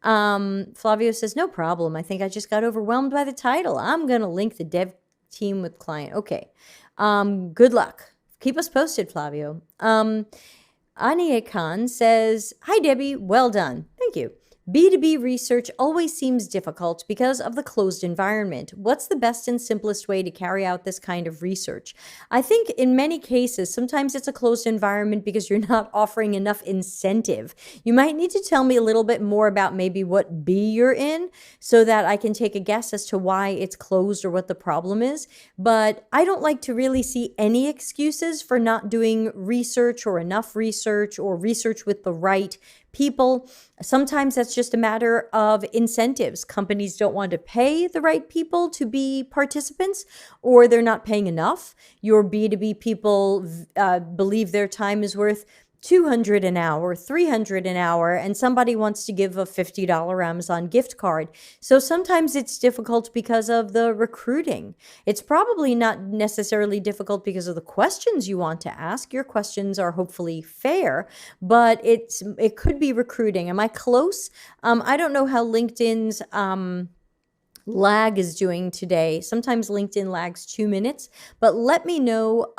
Flavio says, no problem. I think I just got overwhelmed by the title. I'm going to link the dev team with client. Okay. Good luck. Keep us posted, Flavio. Ania Khan says, hi, Debbie. Well done. Thank you. B2B research always seems difficult because of the closed environment. What's the best and simplest way to carry out this kind of research? I think in many cases, sometimes it's a closed environment because you're not offering enough incentive. You might need to tell me a little bit more about maybe what B you're in so that I can take a guess as to why it's closed or what the problem is. But I don't like to really see any excuses for not doing research or enough research or research with the right people. Sometimes that's just a matter of incentives. Companies don't want to pay the right people to be participants, or they're not paying enough. Your B2B people believe their time is worth $200 an hour, $300 an hour, and somebody wants to give a $50 Amazon gift card. So sometimes it's difficult because of the recruiting. It's probably not necessarily difficult because of the questions you want to ask. Your questions are hopefully fair, but it could be recruiting. Am I close? I don't know how LinkedIn's lag is doing today. Sometimes LinkedIn lags 2 minutes, but let me know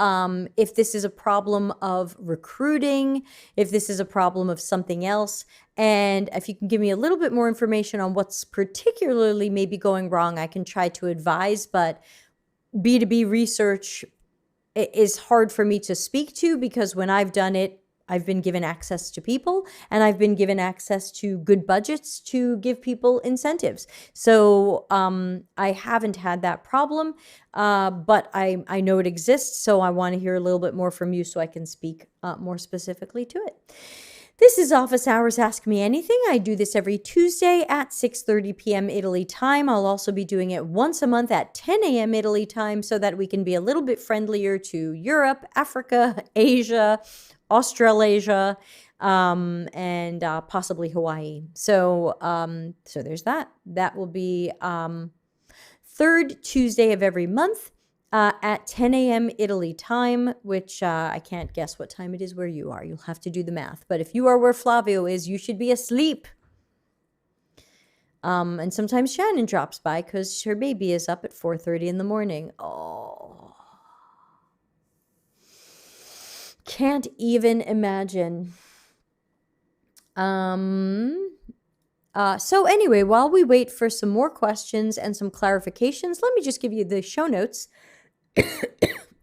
if this is a problem of recruiting, if this is a problem of something else, and if you can give me a little bit more information on what's particularly maybe going wrong, I can try to advise. But B2B research is hard for me to speak to, because when I've done it, I've been given access to people, and I've been given access to good budgets to give people incentives. So I haven't had that problem, but I know it exists. So I want to hear a little bit more from you so I can speak more specifically to it. This is Office Hours Ask Me Anything. I do this every Tuesday at 6:30 p.m. Italy time. I'll also be doing it once a month at 10 a.m. Italy time so that we can be a little bit friendlier to Europe, Africa, Asia, Australasia, and possibly Hawaii. So there's that. That will be third Tuesday of every month at 10 a.m. Italy time, which I can't guess what time it is where you are. You'll have to do the math. But if you are where Flavio is, you should be asleep. And sometimes Shannon drops by because her baby is up at 4:30 in the morning. Oh. Can't even imagine. So anyway, while we wait for some more questions and some clarifications, let me just give you the show notes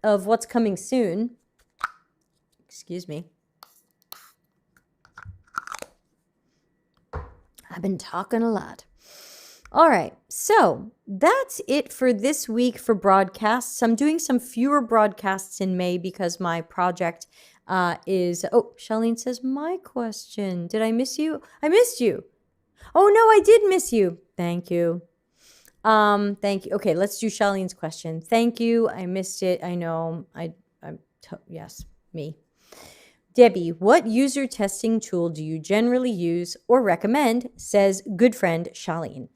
of what's coming soon. Excuse me. I've been talking a lot. All right, so that's it for this week for broadcasts. I'm doing some fewer broadcasts in May because my project Charlene says, my question. Did I miss you? I missed you. Oh, no, I did miss you. Thank you. Thank you. Okay, let's do Charlene's question. Thank you. I missed it. I know. Yes, me. Debbie, what user testing tool do you generally use or recommend? Says good friend Charlene.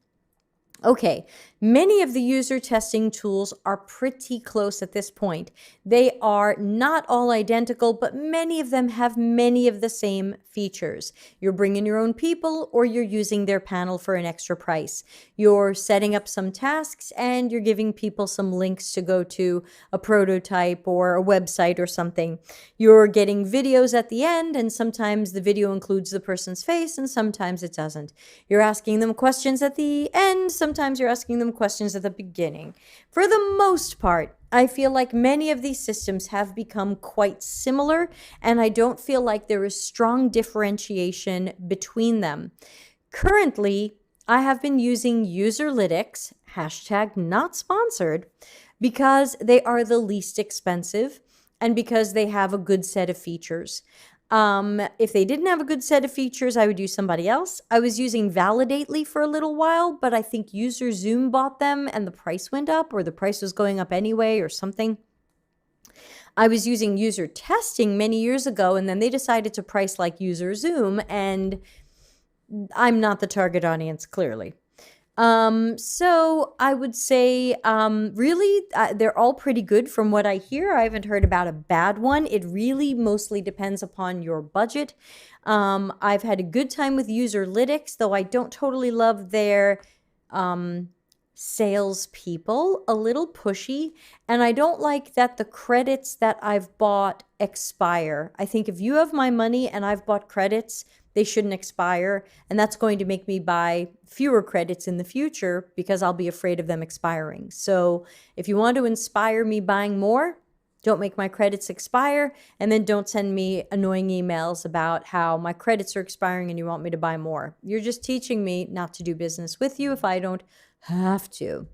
Okay, many of the user testing tools are pretty close at this point. They are not all identical, but many of them have many of the same features. You're bringing your own people or you're using their panel for an extra price. You're setting up some tasks and you're giving people some links to go to a prototype or a website or something. You're getting videos at the end, and sometimes the video includes the person's face and sometimes it doesn't. You're asking them questions at the end, sometimes you're asking them questions at the beginning. For the most part, I feel like many of these systems have become quite similar, and I don't feel like there is strong differentiation between them. Currently, I have been using Userlytics, #not sponsored, because they are the least expensive and because they have a good set of features. If they didn't have a good set of features, I would use somebody else. I was using Validately for a little while, but I think UserZoom bought them and the price went up, or the price was going up anyway or something. I was using user testing many years ago, and then they decided to price like UserZoom, and I'm not the target audience, clearly. So I would say, really, they're all pretty good from what I hear. I haven't heard about a bad one. It really mostly depends upon your budget. I've had a good time with Userlytics, though I don't totally love their salespeople, a little pushy, and I don't like that the credits that I've bought expire. I think if you have my money and I've bought credits, they shouldn't expire, and that's going to make me buy fewer credits in the future because I'll be afraid of them expiring. So if you want to inspire me buying more, don't make my credits expire, and then don't send me annoying emails about how my credits are expiring and you want me to buy more. You're just teaching me not to do business with you if I don't have to.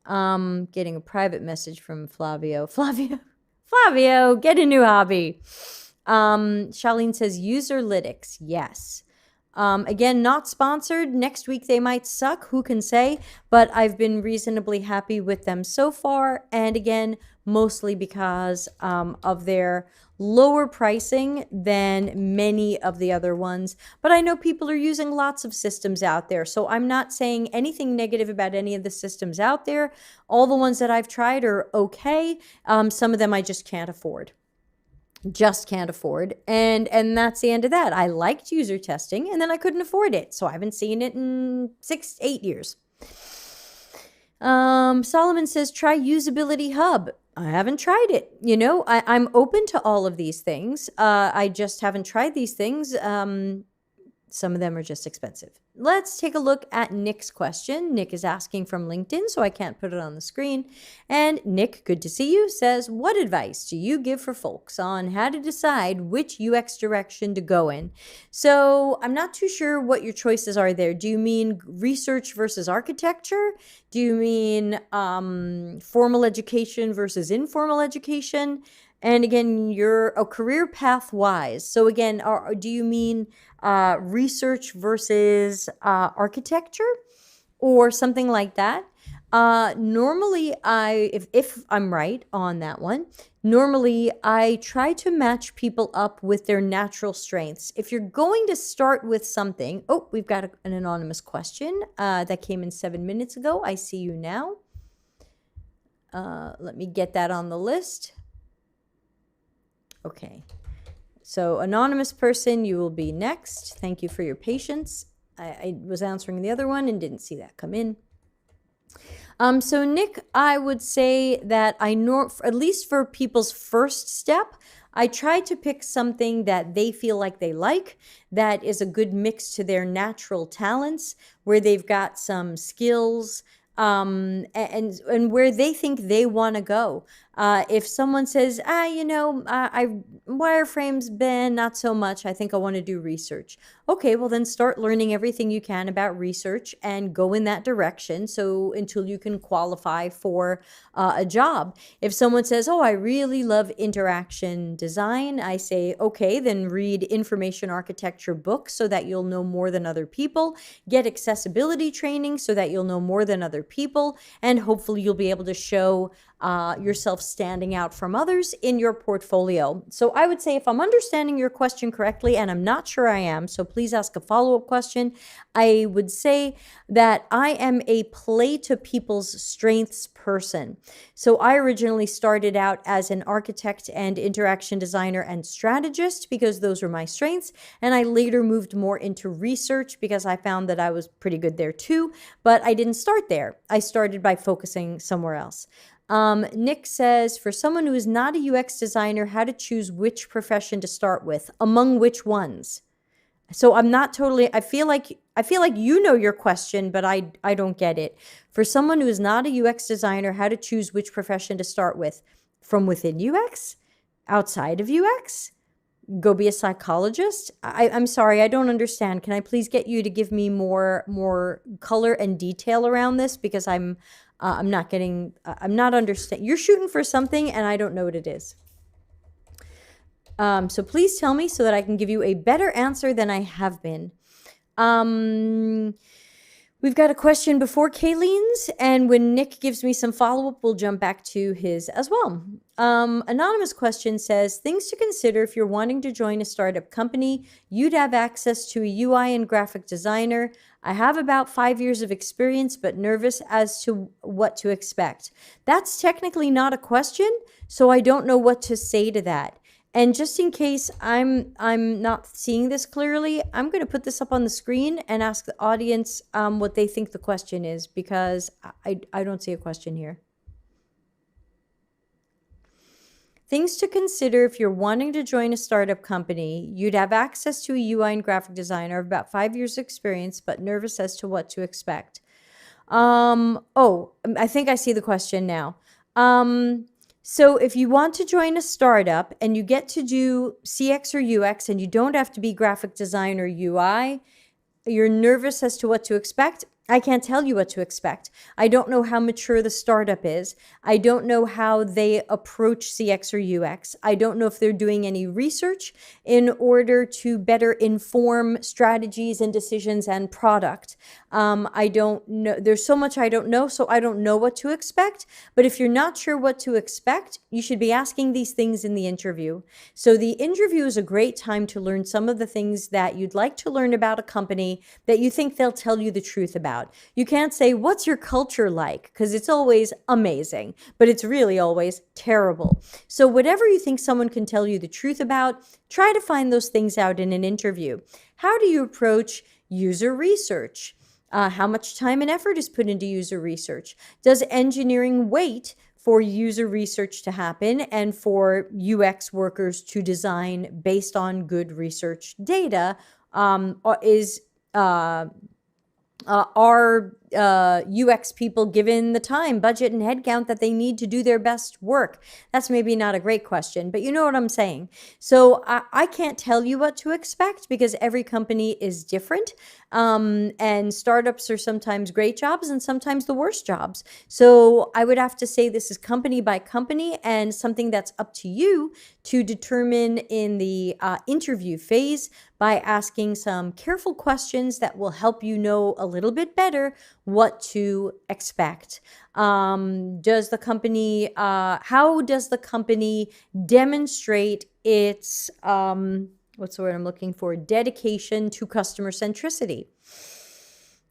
Getting a private message from Flavio. Flavio, get a new hobby. Charlene says Userlytics. Yes. Again, not sponsored. Next week they might suck. Who can say? But I've been reasonably happy with them so far. And again, mostly because of their lower pricing than many of the other ones. But I know people are using lots of systems out there. So I'm not saying anything negative about any of the systems out there. All the ones that I've tried are okay. Some of them I just can't afford. And that's the end of that. I liked user testing and then I couldn't afford it, so I haven't seen it in 6-8 years. Solomon says try Usability Hub. I haven't tried it. You know, I'm open to all of these things. I just haven't tried these things. Some of them are just expensive. Let's take a look at Nick's question. Nick is asking from LinkedIn, so I can't put it on the screen. And Nick, good to see you, says, what advice do you give for folks on how to decide which UX direction to go in? So I'm not too sure what your choices are there. Do you mean research versus architecture? Do you mean formal education versus informal education? And again, you're a career path wise. So again, do you mean research versus architecture or something like that? Normally, if I'm right on that one, normally I try to match people up with their natural strengths. If you're going to start with something, we've got an anonymous question that came in 7 minutes ago. I see you now. Let me get that on the list. Okay, so anonymous person, you will be next. Thank you for your patience. I was answering the other one and didn't see that come in. So Nick, I would say that at least for people's first step, I try to pick something that they feel like they like, that is a good mix to their natural talents, where they've got some skills, and where they think they want to go. If someone says, wireframes, Ben, not so much. I think I want to do research. Okay, well then start learning everything you can about research and go in that direction. So until you can qualify for a job. If someone says, oh, I really love interaction design, I say, okay, then read information architecture books so that you'll know more than other people. Get accessibility training so that you'll know more than other people. And hopefully you'll be able to show yourself standing out from others in your portfolio. So I would say if I'm understanding your question correctly, and I'm not sure I am, so please ask a follow-up question, I would say that I am a play to people's strengths person. So I originally started out as an architect and interaction designer and strategist because those were my strengths. And I later moved more into research because I found that I was pretty good there too. But I didn't start there. I started by focusing somewhere else. Nick says, for someone who is not a UX designer, how to choose which profession to start with, among which ones? So I'm not totally, I feel like you know your question, but I don't get it. For someone who is not a UX designer, how to choose which profession to start with? From within UX? Outside of UX? Go be a psychologist? I'm sorry, I don't understand. Can I please get you to give me more color and detail around this? Because I'm not understanding. You're shooting for something and I don't know what it is. So please tell me so that I can give you a better answer than I have been. We've got a question before Kayleen's, and when Nick gives me some follow-up, we'll jump back to his as well. Anonymous question says, things to consider if you're wanting to join a startup company. You'd have access to a UI and graphic designer. I have about 5 years of experience, but nervous as to what to expect. That's technically not a question, so I don't know what to say to that. And just in case I'm not seeing this clearly, I'm going to put this up on the screen and ask the audience what they think the question is, because I don't see a question here. Things to consider if you're wanting to join a startup company. You'd have access to a UI and graphic designer of about 5 years experience, but nervous as to what to expect. Oh, I think I see the question now. So if you want to join a startup and you get to do CX or UX and you don't have to be graphic design or UI, you're nervous as to what to expect. I can't tell you what to expect. I don't know how mature the startup is. I don't know how they approach CX or UX. I don't know if they're doing any research in order to better inform strategies and decisions and product. I don't know. There's so much I don't know, so I don't know what to expect. But if you're not sure what to expect, you should be asking these things in the interview. So the interview is a great time to learn some of the things that you'd like to learn about a company that you think they'll tell you the truth about. You can't say, what's your culture like? Because it's always amazing, but it's really always terrible. So whatever you think someone can tell you the truth about, try to find those things out in an interview. How do you approach user research? How much time and effort is put into user research? Does engineering wait for user research to happen and for UX workers to design based on good research data? Are UX people given the time, budget, and headcount that they need to do their best work? That's maybe not a great question, but you know what I'm saying. So I can't tell you what to expect because every company is different. And startups are sometimes great jobs and sometimes the worst jobs. So I would have to say this is company by company and something that's up to you to determine in the interview phase by asking some careful questions that will help you know a little bit better what to expect. Does the company, how does the company demonstrate its, what's the word I'm looking for? Dedication to customer centricity.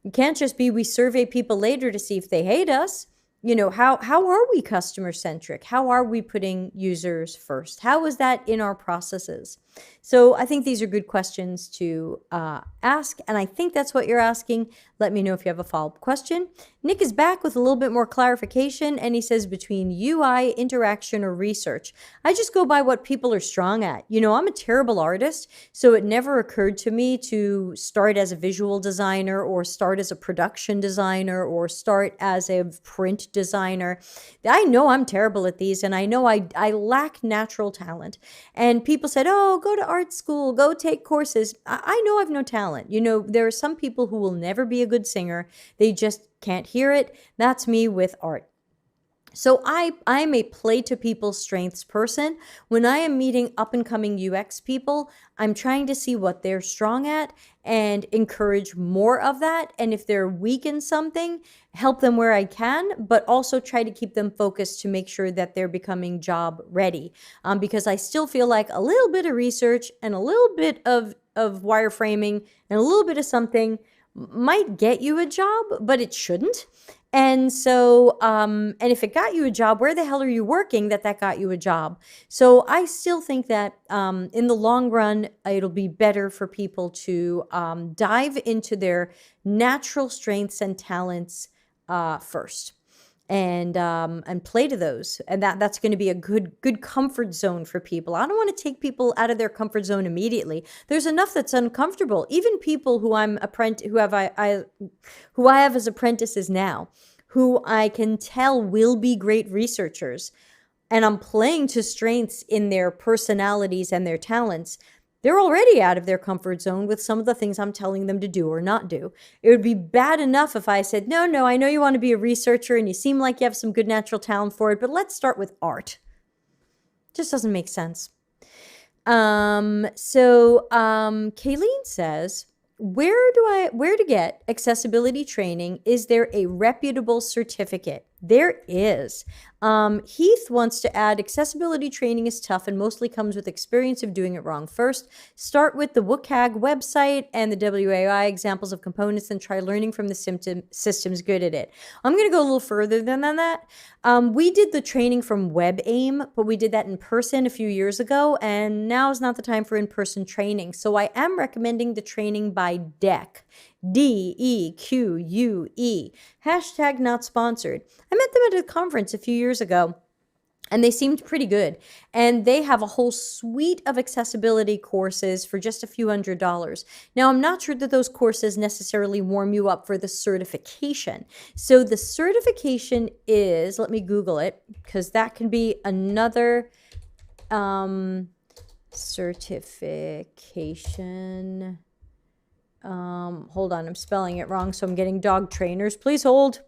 It can't just be we survey people later to see if they hate us. You know, how are we customer centric? How are we putting users first? How is that in our processes? So I think these are good questions to ask, and I think that's what you're asking. Let me know if you have a follow-up question. Nick is back with a little bit more clarification, and he says between UI, interaction, or research. I just go by what people are strong at. You know, I'm a terrible artist, so it never occurred to me to start as a visual designer or start as a production designer or start as a print designer. I know I'm terrible at these, and I know I lack natural talent. And people said, oh, go to art school, go take courses. I know I've no talent. You know, there are some people who will never be a good singer. They just can't hear it. That's me with art. So I'm a play to people's strengths person. When I am meeting up and coming UX people, I'm trying to see what they're strong at and encourage more of that. And if they're weak in something, help them where I can, but also try to keep them focused to make sure that they're becoming job ready. Because I still feel like a little bit of research and a little bit of wireframing and a little bit of something might get you a job, but it shouldn't. And so, and if it got you a job, where the hell are you working that got you a job? So I still think that in the long run, it'll be better for people to dive into their natural strengths and talents first, and play to those. And that's going to be a good comfort zone for people. I don't want to take people out of their comfort zone immediately. There's enough that's uncomfortable. Even people who I have as apprentices now, who I can tell will be great researchers, and I'm playing to strengths in their personalities and their talents. They're already out of their comfort zone with some of the things I'm telling them to do or not do. It would be bad enough if I said, no, I know you want to be a researcher and you seem like you have some good natural talent for it, but let's start with art. Just doesn't make sense. Kayleen says, where to get accessibility training? Is there a reputable certificate? There is. Heath wants to add, accessibility training is tough and mostly comes with experience of doing it wrong. First, start with the WCAG website and the WAI examples of components and try learning from the systems good at it. I'm going to go a little further than that. We did the training from WebAIM, but we did that in person a few years ago, and now is not the time for in-person training. So I am recommending the training by DEQUE. DEQUE. Hashtag not sponsored. I met them at a conference a few years ago, and they seemed pretty good. And they have a whole suite of accessibility courses for just a few $100s. Now, I'm not sure that those courses necessarily warm you up for the certification. So the certification is, let me Google it, because that can be another certification. Hold on, I'm spelling it wrong, so I'm getting dog trainers. Please hold.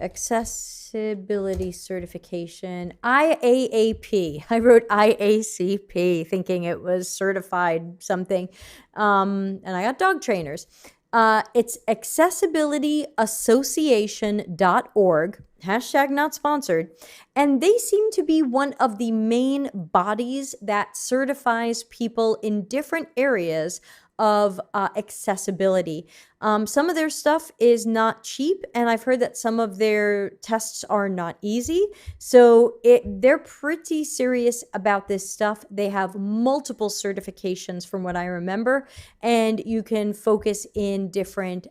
Accessibility certification, IAAP. I wrote IACP thinking it was certified something, and I got dog trainers. It's accessibilityassociation.org, hashtag not sponsored, and they seem to be one of the main bodies that certifies people in different areas of accessibility. Some of their stuff is not cheap, and I've heard that some of their tests are not easy. So they're pretty serious about this stuff. They have multiple certifications from what I remember, and you can focus in different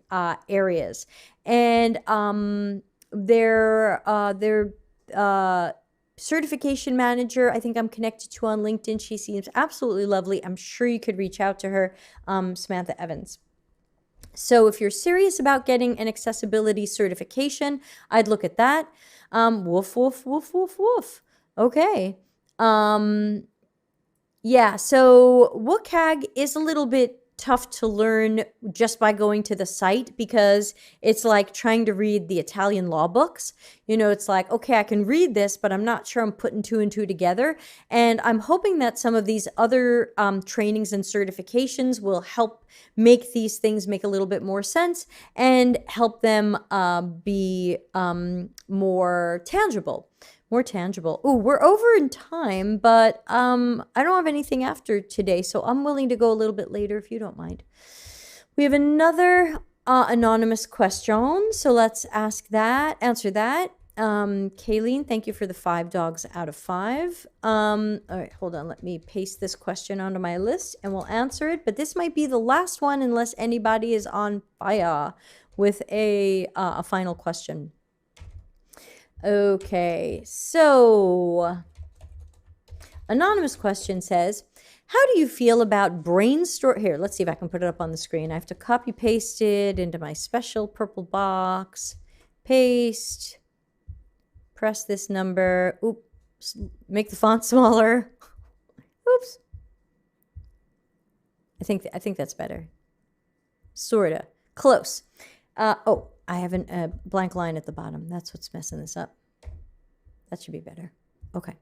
areas. And their certification manager, I think I'm connected to on LinkedIn. She seems absolutely lovely. I'm sure you could reach out to her, Samantha Evans. So if you're serious about getting an accessibility certification, I'd look at that. Woof, woof, woof, woof, woof. Okay. Yeah, so WCAG is a little bit tough to learn just by going to the site, because it's like trying to read the Italian law books. You know, it's like, okay, I can read this, but I'm not sure I'm putting two and two together. And I'm hoping that some of these other trainings and certifications will help make these things make a little bit more sense and help them be more tangible. Oh, we're over in time, but I don't have anything after today, so I'm willing to go a little bit later if you don't mind. We have another anonymous question, so let's answer that. Kayleen, thank you for the 5 dogs out of 5. All right, hold on. Let me paste this question onto my list, and we'll answer it. But this might be the last one unless anybody is on fire with a final question. Okay, so anonymous question says, how do you feel about brainstorm? Here, let's see if I can put it up on the screen. I have to copy paste it into my special purple box. Paste. press this number. Oops, make the font smaller. Oops. I think that's better. Sorta. Close. I have a blank line at the bottom. That's what's messing this up. That should be better. Okay.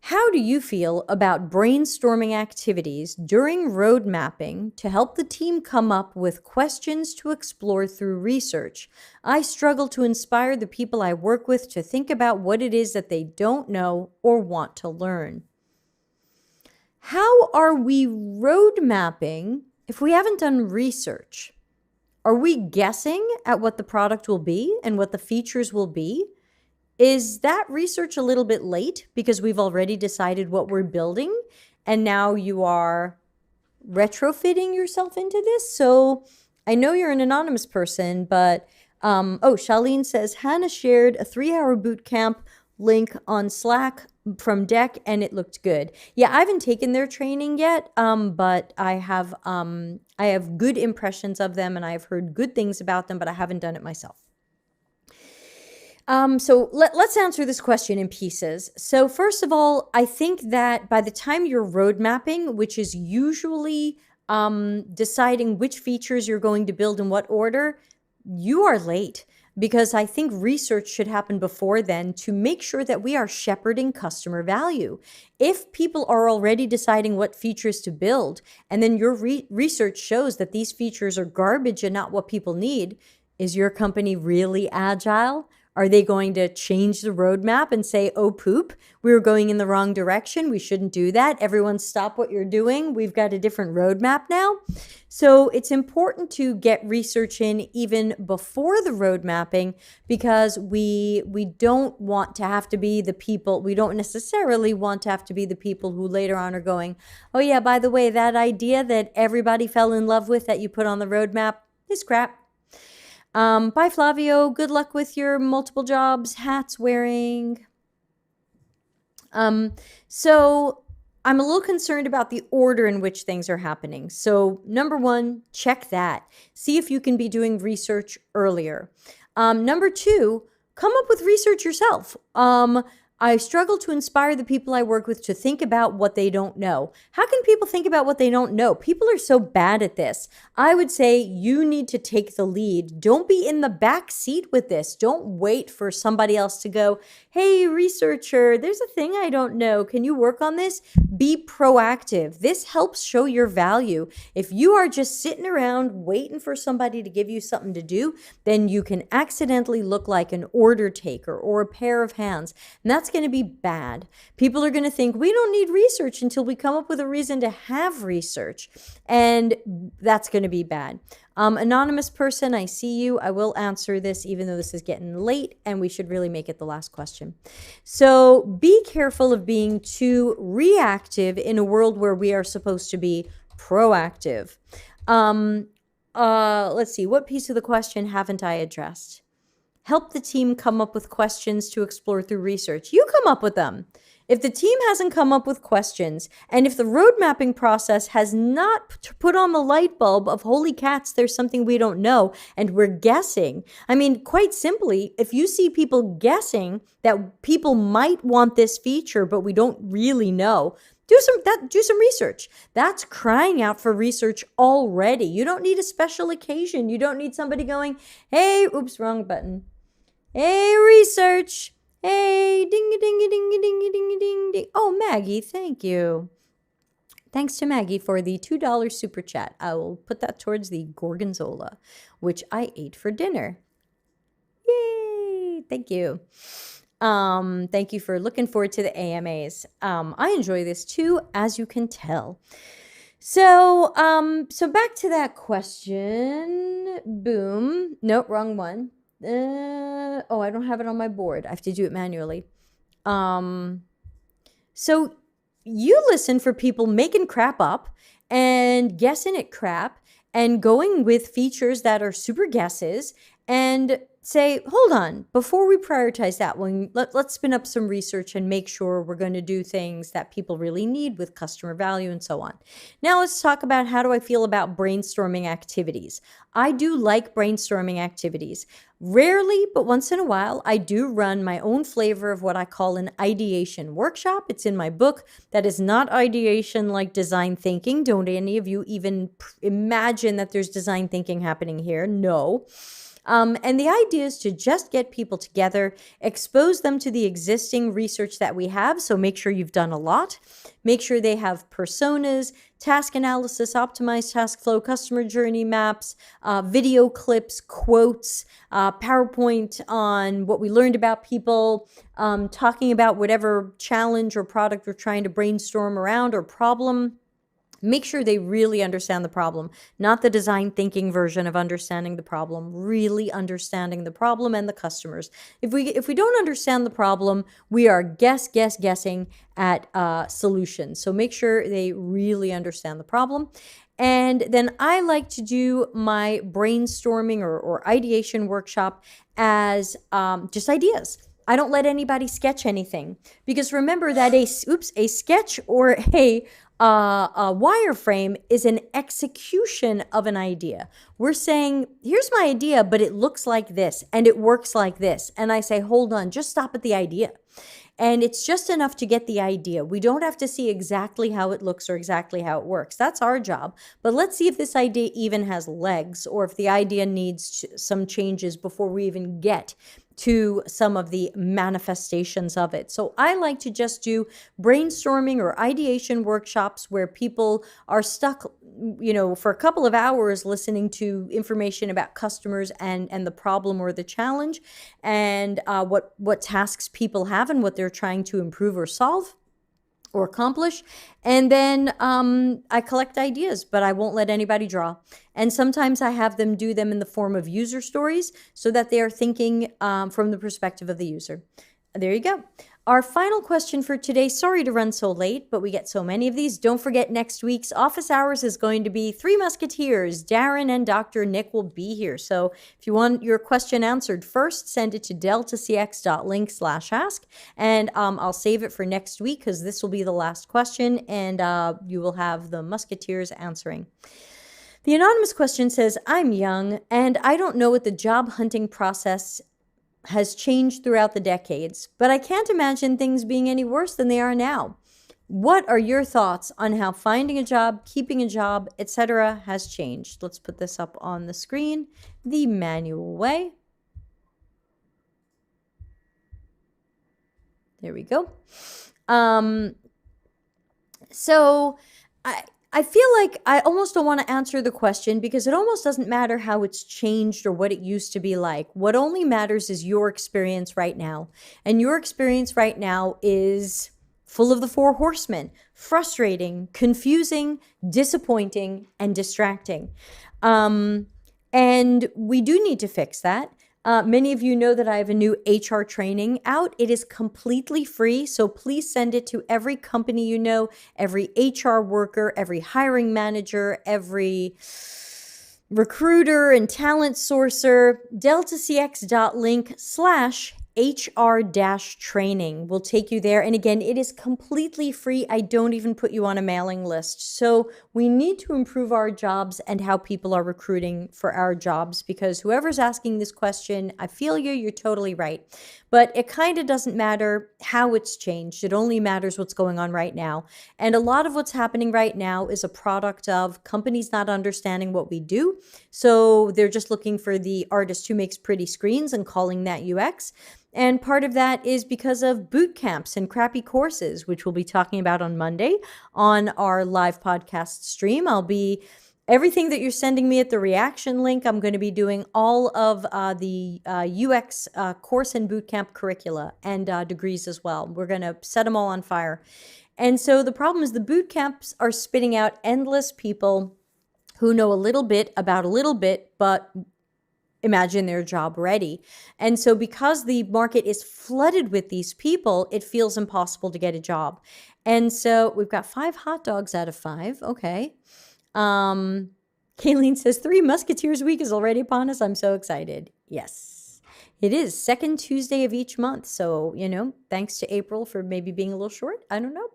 How do you feel about brainstorming activities during road mapping to help the team come up with questions to explore through research? I struggle to inspire the people I work with to think about what it is that they don't know or want to learn. How are we road mapping if we haven't done research? Are we guessing at what the product will be and what the features will be? Is that research a little bit late because we've already decided what we're building and now you are retrofitting yourself into this? So I know you're an anonymous person, but Charlene says, Hannah shared a 3-hour boot camp link on Slack from Deck and it looked good. Yeah, I haven't taken their training yet, but I have good impressions of them and I've heard good things about them, but I haven't done it myself. So let's answer this question in pieces. So first of all, I think that by the time you're road mapping, which is usually deciding which features you're going to build in what order, you are late. Because I think research should happen before then to make sure that we are shepherding customer value. If people are already deciding what features to build, and then your research shows that these features are garbage and not what people need, is your company really agile? Are they going to change the roadmap and say, oh, poop, we were going in the wrong direction. We shouldn't do that. Everyone stop what you're doing. We've got a different roadmap now. So it's important to get research in even before the road mapping because we don't want to have to be the people. We don't necessarily want to have to be the people who later on are going, oh, yeah, by the way, that idea that everybody fell in love with that you put on the roadmap is crap. Bye, Flavio. Good luck with your multiple jobs, hats wearing. So I'm a little concerned about the order in which things are happening. So number one, check that. See if you can be doing research earlier. Number two, come up with research yourself. I struggle to inspire the people I work with to think about what they don't know. How can people think about what they don't know? People are so bad at this. I would say you need to take the lead. Don't be in the back seat with this. Don't wait for somebody else to go, hey, researcher, there's a thing I don't know. Can you work on this? Be proactive. This helps show your value. If you are just sitting around waiting for somebody to give you something to do, then you can accidentally look like an order taker or a pair of hands. And that's going to be bad. People are going to think we don't need research until we come up with a reason to have research. And that's going to be bad. Anonymous person, I see you. I will answer this even though this is getting late and we should really make it the last question. So be careful of being too reactive in a world where we are supposed to be proactive. Let's see. What piece of the question haven't I addressed? Help the team come up with questions to explore through research. You come up with them. If the team hasn't come up with questions, and if the road mapping process has not put on the light bulb of holy cats, there's something we don't know, and we're guessing. I mean, quite simply, if you see people guessing that people might want this feature, but we don't really know, do some research. That's crying out for research already. You don't need a special occasion. You don't need somebody going, hey, oops, wrong button. Hey, research. Hey, dingy, dingy, dingy, dingy, dingy, ding, ding. Oh, Maggie, thank you. Thanks to Maggie for the $2 super chat. I will put that towards the gorgonzola, which I ate for dinner. Yay! Thank you. Thank you for looking forward to the AMAs. I enjoy this too, as you can tell. So back to that question. Boom. Nope, wrong one. I don't have it on my board. I have to do it manually. So you listen for people making crap up and guessing at crap and going with features that are super guesses and say, hold on, before we prioritize that one, let's spin up some research and make sure we're going to do things that people really need with customer value and so on. Now let's talk about how do I feel about brainstorming activities. I do like brainstorming activities. Rarely, but once in a while, I do run my own flavor of what I call an ideation workshop. It's in my book. That is not ideation like design thinking. Don't any of you even imagine that there's design thinking happening here. No. And the idea is to just get people together, expose them to the existing research that we have. So make sure you've done a lot. Make sure they have personas, task analysis, optimized task flow, customer journey maps, video clips, quotes, PowerPoint on what we learned about people, talking about whatever challenge or product we're trying to brainstorm around or problem. Make sure they really understand the problem, not the design thinking version of understanding the problem, really understanding the problem and the customers. If we don't understand the problem, we are guessing at solutions. So make sure they really understand the problem. And then I like to do my brainstorming or ideation workshop as just ideas. I don't let anybody sketch anything, because remember that a sketch or a wireframe is an execution of an idea. We're saying, here's my idea, but it looks like this and it works like this. And I say, hold on, just stop at the idea. And it's just enough to get the idea. We don't have to see exactly how it looks or exactly how it works. That's our job. But let's see if this idea even has legs, or if the idea needs some changes before we even get to some of the manifestations of it. So I like to just do brainstorming or ideation workshops where people are stuck, for a couple of hours listening to information about customers and the problem or the challenge, and what tasks people have and what they're trying to improve or solve or accomplish. And then I collect ideas, but I won't let anybody draw. And sometimes I have them do them in the form of user stories so that they are thinking from the perspective of the user. There you go. Our final question for today, sorry to run so late, but we get so many of these. Don't forget, next week's office hours is going to be Three Musketeers. Darren and Dr. Nick will be here. So if you want your question answered first, send it to deltacx.link/ask, and I'll save it for next week because this will be the last question, and you will have the Musketeers answering. The anonymous question says, I'm young and I don't know what the job hunting process has changed throughout the decades, but I can't imagine things being any worse than they are now. What are your thoughts on how finding a job, keeping a job, etc. has changed? Let's put this up on the screen the manual way. There we go. I feel like I almost don't want to answer the question because it almost doesn't matter how it's changed or what it used to be like. What only matters is your experience right now. And your experience right now is full of the four horsemen: frustrating, confusing, disappointing, and distracting. And we do need to fix that. Many of you know that I have a new HR training out. It is completely free, so please send it to every company you know, every HR worker, every hiring manager, every recruiter and talent sourcer. deltacx.link/HR-training will take you there. And again, it is completely free. I don't even put you on a mailing list. So we need to improve our jobs and how people are recruiting for our jobs, because whoever's asking this question, I feel you're totally right. But it kind of doesn't matter how it's changed. It only matters what's going on right now. And a lot of what's happening right now is a product of companies not understanding what we do. So they're just looking for the artist who makes pretty screens and calling that UX. And part of that is because of boot camps and crappy courses, which we'll be talking about on Monday on our live podcast stream. Everything that you're sending me at the reaction link, I'm going to be doing all of the UX course and bootcamp curricula and degrees as well. We're going to set them all on fire. And so the problem is the boot camps are spitting out endless people who know a little bit about a little bit, but imagine they're job ready. And so because the market is flooded with these people, it feels impossible to get a job. And so we've got 5 hot dogs out of 5. Okay. Kayleen says 3 Musketeers week is already upon us. I'm so excited. Yes. It is second Tuesday of each month. So, thanks to April for maybe being a little short. I don't know.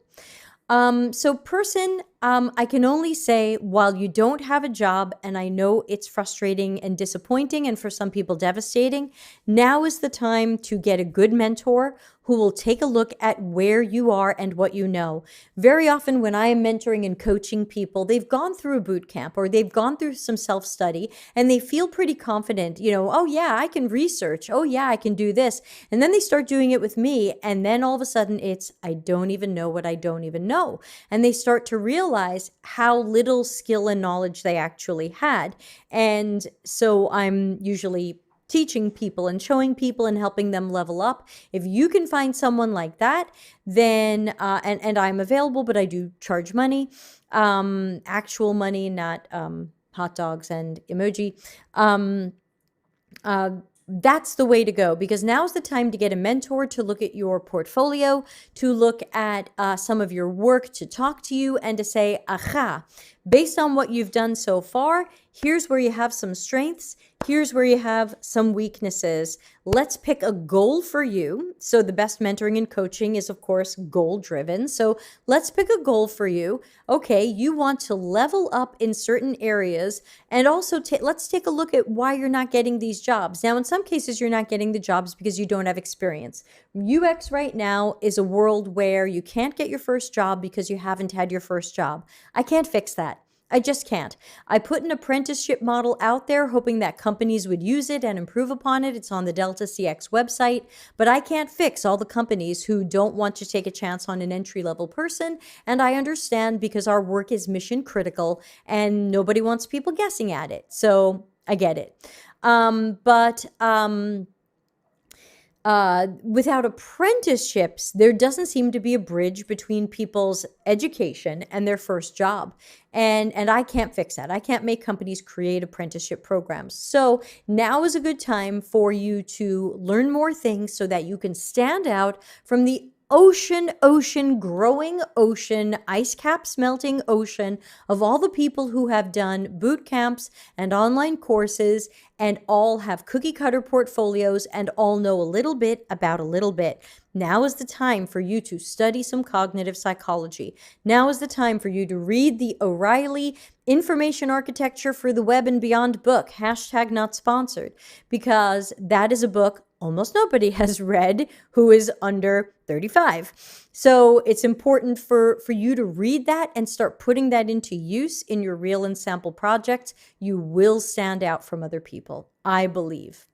So person, I can only say, while you don't have a job, and I know it's frustrating and disappointing and for some people devastating, now is the time to get a good mentor who will take a look at where you are and what you know. Very often when I am mentoring and coaching people, they've gone through a boot camp or they've gone through some self-study and they feel pretty confident, oh yeah, I can research. Oh yeah, I can do this. And then they start doing it with me. And then all of a sudden it's, I don't even know what I don't even know. And they start to realize how little skill and knowledge they actually had. And so I'm usually teaching people and showing people and helping them level up. If you can find someone like that, then, and I'm available, but I do charge money, actual money, not hot dogs and emoji. That's the way to go, because now's the time to get a mentor to look at your portfolio, to look at some of your work, to talk to you and to say, aha, based on what you've done so far, here's where you have some strengths. Here's where you have some weaknesses. Let's pick a goal for you. So the best mentoring and coaching is, of course, goal driven. So let's pick a goal for you. Okay, you want to level up in certain areas, and also let's take a look at why you're not getting these jobs. Now, in some cases, you're not getting the jobs because you don't have experience. UX right now is a world where you can't get your first job because you haven't had your first job. I can't fix that. I just can't. I put an apprenticeship model out there hoping that companies would use it and improve upon it. It's on the Delta CX website, but I can't fix all the companies who don't want to take a chance on an entry-level person. And I understand, because our work is mission critical and nobody wants people guessing at it. So I get it. Without apprenticeships, there doesn't seem to be a bridge between people's education and their first job. And I can't fix that. I can't make companies create apprenticeship programs. So now is a good time for you to learn more things so that you can stand out from the growing ocean, ice caps melting ocean of all the people who have done boot camps and online courses and all have cookie cutter portfolios and all know a little bit about a little bit. Now is the time for you to study some cognitive psychology. Now is the time for you to read the O'Reilly Information Architecture for the Web and Beyond book, #not-sponsored, because that is a book almost nobody has read who is under 35. So it's important for you to read that and start putting that into use in your real and sample projects. You will stand out from other people, I believe.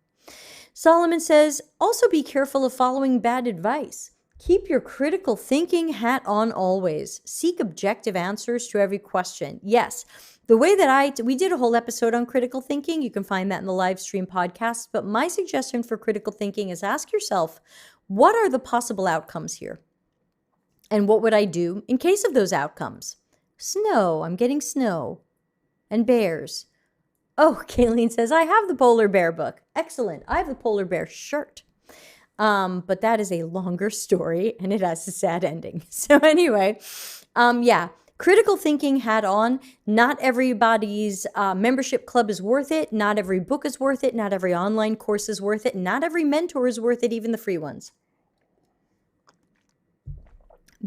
Solomon says, also be careful of following bad advice. Keep your critical thinking hat on always. Seek objective answers to every question. Yes, the way that we did a whole episode on critical thinking. You can find that in the live stream podcast. But my suggestion for critical thinking is ask yourself, what are the possible outcomes here? And what would I do in case of those outcomes? Snow, I'm getting snow. And bears. Oh, Kayleen says, I have the polar bear book. Excellent. I have the polar bear shirt. But that is a longer story and it has a sad ending. So anyway, yeah, critical thinking hat on. Not everybody's membership club is worth it. Not every book is worth it. Not every online course is worth it. Not every mentor is worth it, even the free ones.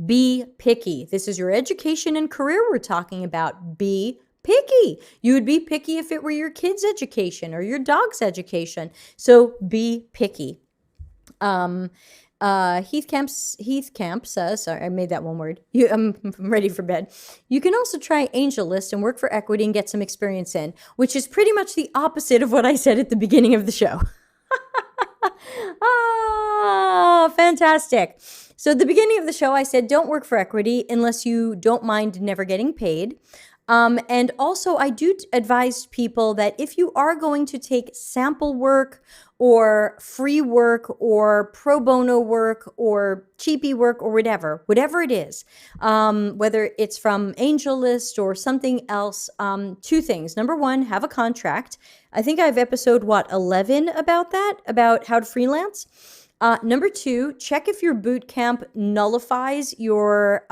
Be picky. This is your education and career we're talking about. Be picky. You would be picky if it were your kids' education or your dog's education. So be picky. Heathcamp says, sorry, I made that one word. I'm ready for bed. You can also try AngelList and work for equity and get some experience in, which is pretty much the opposite of what I said at the beginning of the show. Oh, fantastic. So at the beginning of the show, I said, don't work for equity unless you don't mind never getting paid. And also, I do advise people that if you are going to take sample work or free work or pro bono work or cheapy work or whatever it is, whether it's from AngelList or something else, two things. Number one, have a contract. I think I have episode, 11 about that, about how to freelance. Number two, check if your boot camp nullifies your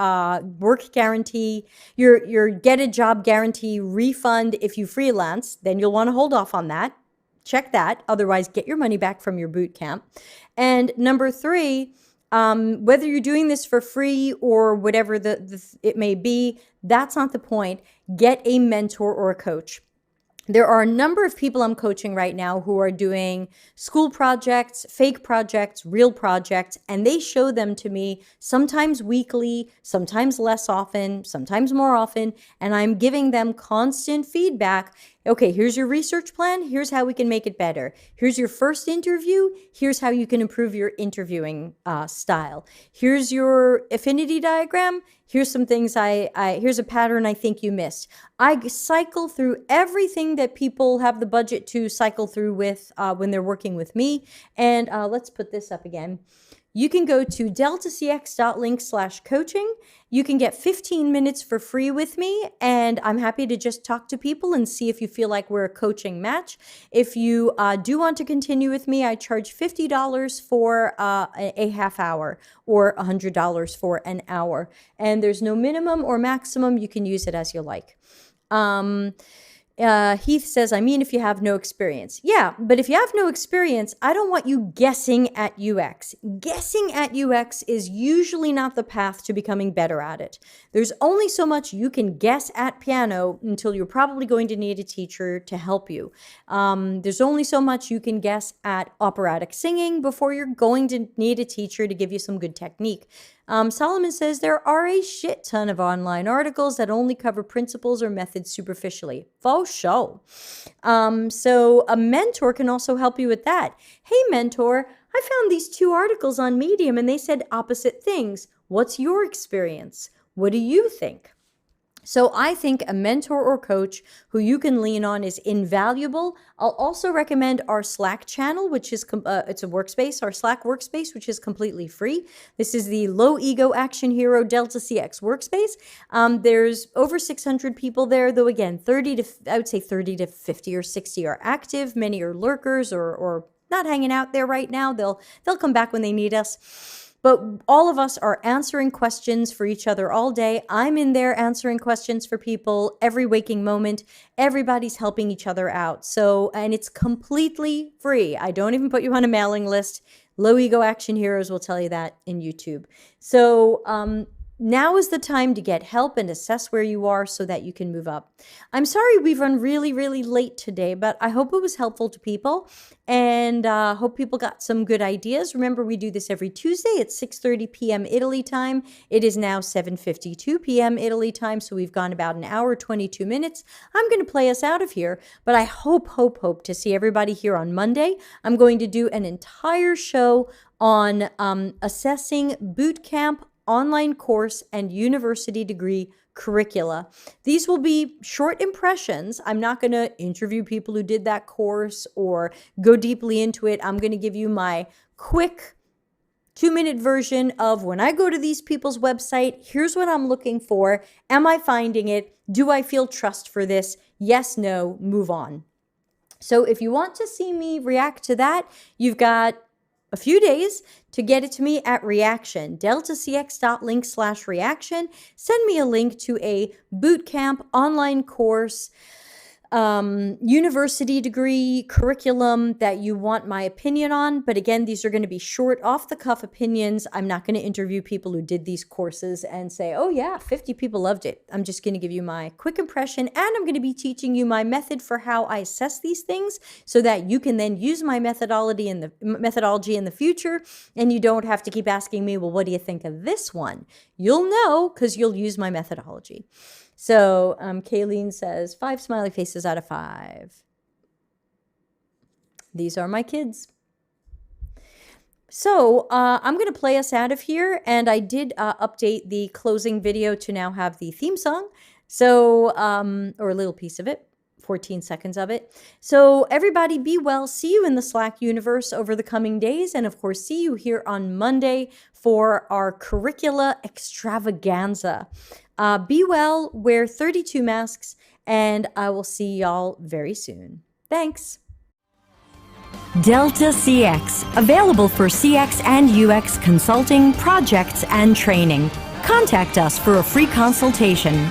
work guarantee, your get a job guarantee refund if you freelance. Then you'll want to hold off on that. check that. Otherwise, get your money back from your boot camp. And number 3, whether you're doing this for free or whatever it may be, that's not the point. Get a mentor or a coach. There are a number of people I'm coaching right now who are doing school projects, fake projects, real projects, and they show them to me sometimes weekly, sometimes less often, sometimes more often, and I'm giving them constant feedback. Okay, here's your research plan. Here's how we can make it better. Here's your first interview. Here's how you can improve your interviewing style. Here's your affinity diagram. Here's some things here's a pattern I think you missed. I cycle through everything that people have the budget to cycle through with when they're working with me. And let's put this up again. You can go to deltacx.link/coaching. You can get 15 minutes for free with me, and I'm happy to just talk to people and see if you feel like we're a coaching match. If you do want to continue with me, I charge $50 for a half hour or $100 for an hour. And there's no minimum or maximum. You can use it as you like. Heath says, I mean, if you have no experience. Yeah, but if you have no experience, I don't want you guessing at UX. Guessing at UX is usually not the path to becoming better at it. There's only so much you can guess at piano until you're probably going to need a teacher to help you. There's only so much you can guess at operatic singing before you're going to need a teacher to give you some good technique. Solomon says there are a shit ton of online articles that only cover principles or methods superficially. For sure. So a mentor can also help you with that. Hey, mentor, I found these 2 articles on Medium and they said opposite things. What's your experience? What do you think? So I think a mentor or coach who you can lean on is invaluable. I'll also recommend our Slack channel, which is it's a workspace, our Slack workspace, which is completely free. This is the Low Ego Action Hero Delta CX workspace. There's over 600 people there, though again, I would say 30 to 50 or 60 are active. Many are lurkers or not hanging out there right now. They'll come back when they need us. But all of us are answering questions for each other all day. I'm in there answering questions for people every waking moment. Everybody's helping each other out. So, and it's completely free. I don't even put you on a mailing list. Low Ego Action Heroes will tell you that in YouTube. So, now is the time to get help and assess where you are so that you can move up. I'm sorry we've run really, really late today, but I hope it was helpful to people and hope people got some good ideas. Remember, we do this every Tuesday at 6:30 p.m. Italy time. It is now 7:52 p.m. Italy time, so we've gone about an hour, 22 minutes. I'm going to play us out of here, but I hope to see everybody here on Monday. I'm going to do an entire show on assessing boot camp, online course, and university degree curricula. These will be short impressions. I'm not going to interview people who did that course or go deeply into it. I'm going to give you my quick 2-minute version of when I go to these people's website, here's what I'm looking for. Am I finding it? Do I feel trust for this? Yes, no, move on. So if you want to see me react to that, you've got a few days to get it to me at reaction, deltacx.link/reaction. Send me a link to a bootcamp online course, university degree curriculum that you want my opinion on. But again, these are going to be short, off the cuff opinions. I'm not going to interview people who did these courses and say, oh yeah, 50 people loved it. I'm just going to give you my quick impression, and I'm going to be teaching you my method for how I assess these things so that you can then use my methodology in the future, and you don't have to keep asking me, well, what do you think of this one? You'll know because you'll use my methodology. So Kayleen says 5 smiley faces out of 5. These are my kids. So I'm going to play us out of here. And I did update the closing video to now have the theme song. So, or a little piece of it, 14 seconds of it. So everybody be well. See you in the Slack universe over the coming days. And of course, see you here on Monday for our curricula extravaganza. Be well, wear 32 masks, and I will see y'all very soon. Thanks. Delta CX, available for CX and UX consulting, projects, and training. Contact us for a free consultation